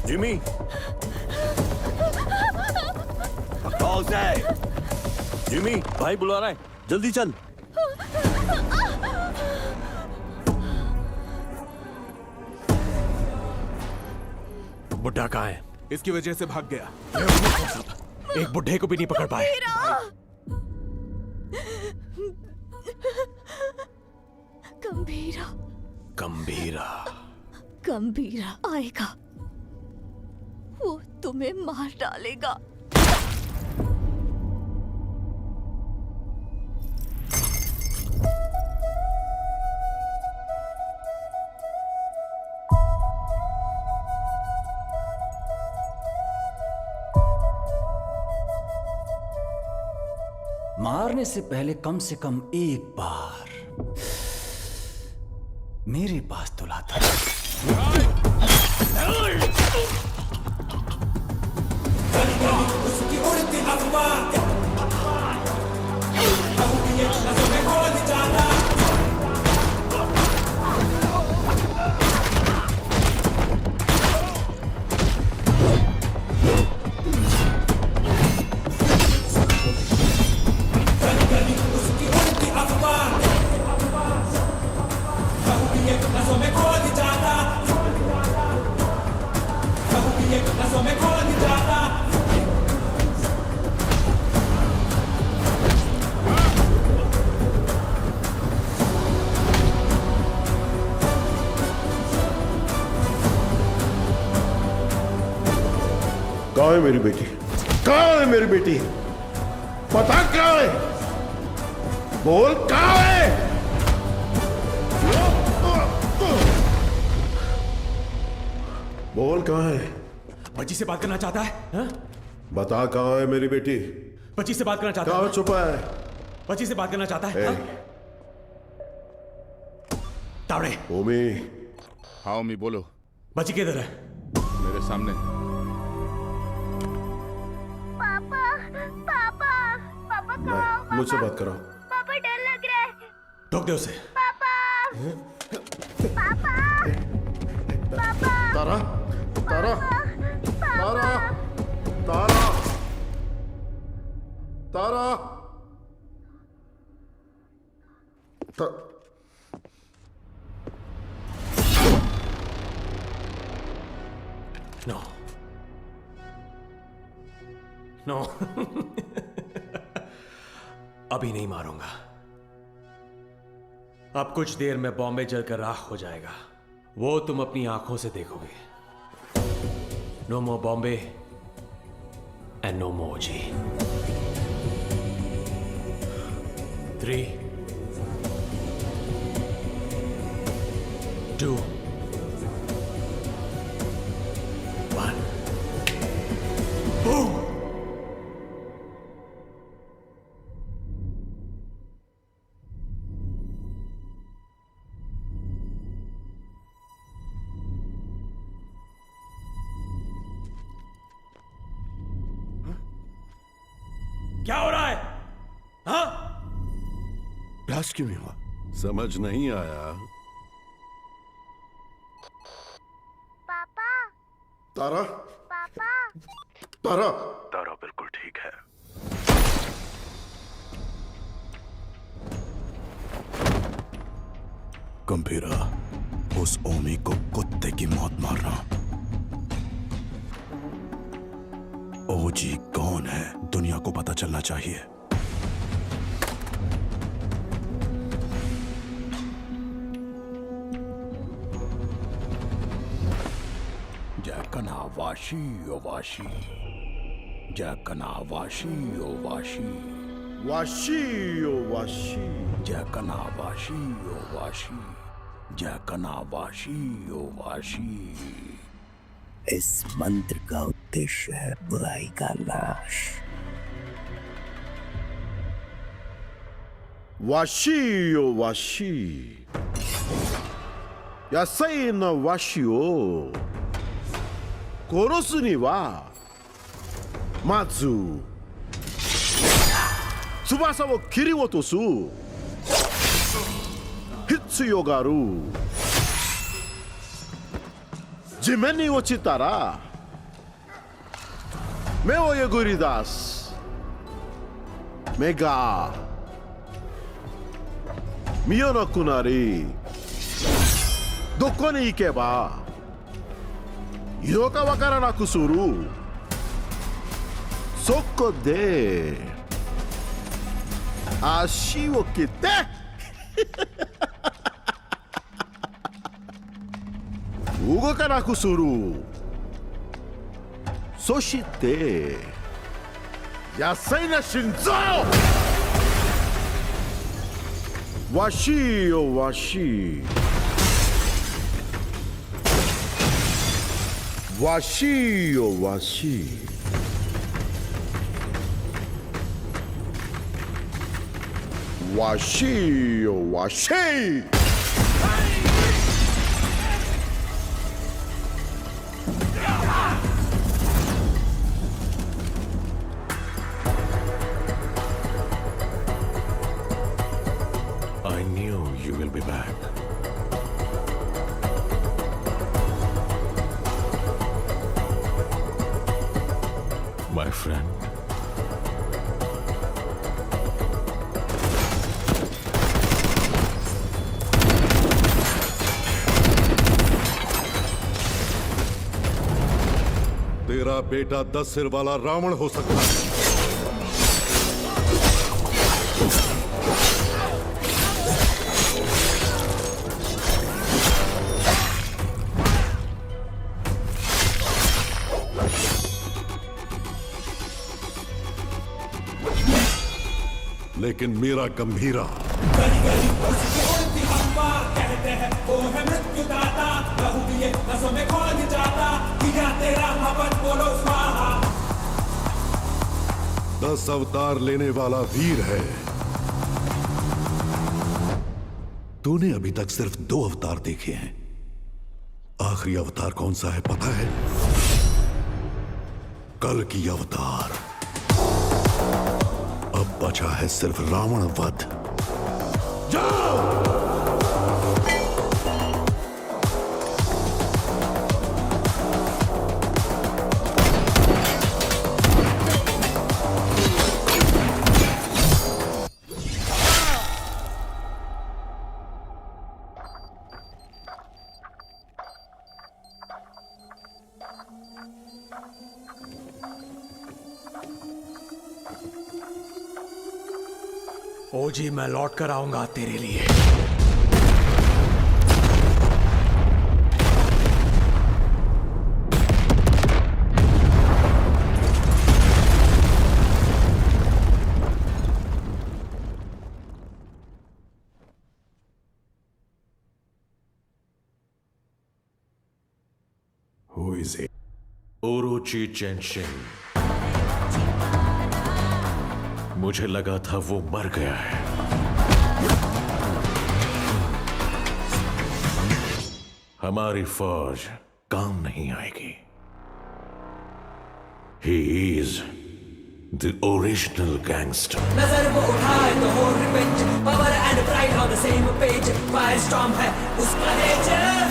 जिमी पकड़ो उसे। जिमी भाई बुला रहा है, जल्दी चल। बुड्ढा कहाँ है? इसकी वजह से भाग गया। एक बुड्ढे को भी नहीं पकड़ पाए। गंभीरा। गंभीरा। गंभीरा आएगा, वो तुम्हें मार डालेगा। मारने से पहले कम से कम एक बार मेरे पास तो लाता। कहाँ है मेरी बेटी? कहाँ है मेरी बेटी? पता कहाँ है? बोल कहाँ है? बोल रावण कहाँ है? बच्ची से बात करना चाहता है हा? बता कहाँ है मेरी बेटी? बच्ची से बात करना चाहता कहाँ है। छुपा है? बच्ची से बात करना चाहता है हा? तावड़े। ओमी। हाँ ओमी बोलो। बच्ची किधर है? मेरे सामने। पापा पापा पापा कहाँ हो? मुझसे बात करो। पापा डर लग रहा है। ठोक दे उसे। पापा पापा पापा तारा तारा तारा तारा तारा नो नो अभी नहीं मारूंगा। अब कुछ देर में बॉम्बे जलकर राख हो जाएगा, वो तुम अपनी आंखों से देखोगे। No more Bombay and no more G. 3 2 1 boom. क्या हो रहा है? हाँ? ब्लास्ट क्यों नहीं हुआ? समझ नहीं आया। पापा तारा पापा तारा तारा बिल्कुल ठीक है। गंभीरा, उस ओमी को कुत्ते की मौत मारना। ओजी कौन है दुनिया को पता चलना चाहिए। जैकना वाशी ओ वाशी, जैकना वाशी ओ वाशी, वाशी ओ वाशी, जैकना वाशी ओ वाशी, जैकना वाशी ओ वाशी। इस मंत्र का उद्देश्य है बुराई का नाश। वाशी ओ वाशी, यासाई न वाशी ओ, कोरोसु नि wa matsu tsubasa wo kiriotosu hitsuyo ga aru. 地面に落ちたら目をえぐり出す。目が見えなくなり、どこに行けばいいのかわからなくする。そこで足を切って動かなくする。そして野菜な心臓。わしよわし、わしよわし、わしよわし。I knew you will be back. My friend. तेरा बेटा 10 सिर वाला रावण हो सकता है, लेकिन मेरा गंभीरा कहते हैं वो है मृत्यु दाता, लहू दिए सांसों में खोज जाता किया तेरा भवन बोलो स्वाहा 10 अवतार लेने वाला वीर है। तूने अभी तक सिर्फ 2 अवतार देखे हैं। आखिरी अवतार कौन सा है पता है? कल की अवतार। अब बचा है सिर्फ रावण वध। जाओ! ओजी, मैं लौट कर आऊंगा तेरे लिए। Who is it? ओरोची चेनशिंग। मुझे लगा था वो मर गया है। हमारी फौज काम नहीं आएगी। He is the original gangster. नजर वो उठाए तो हो revenge power and pride on the same page fire storm है उसका नेचर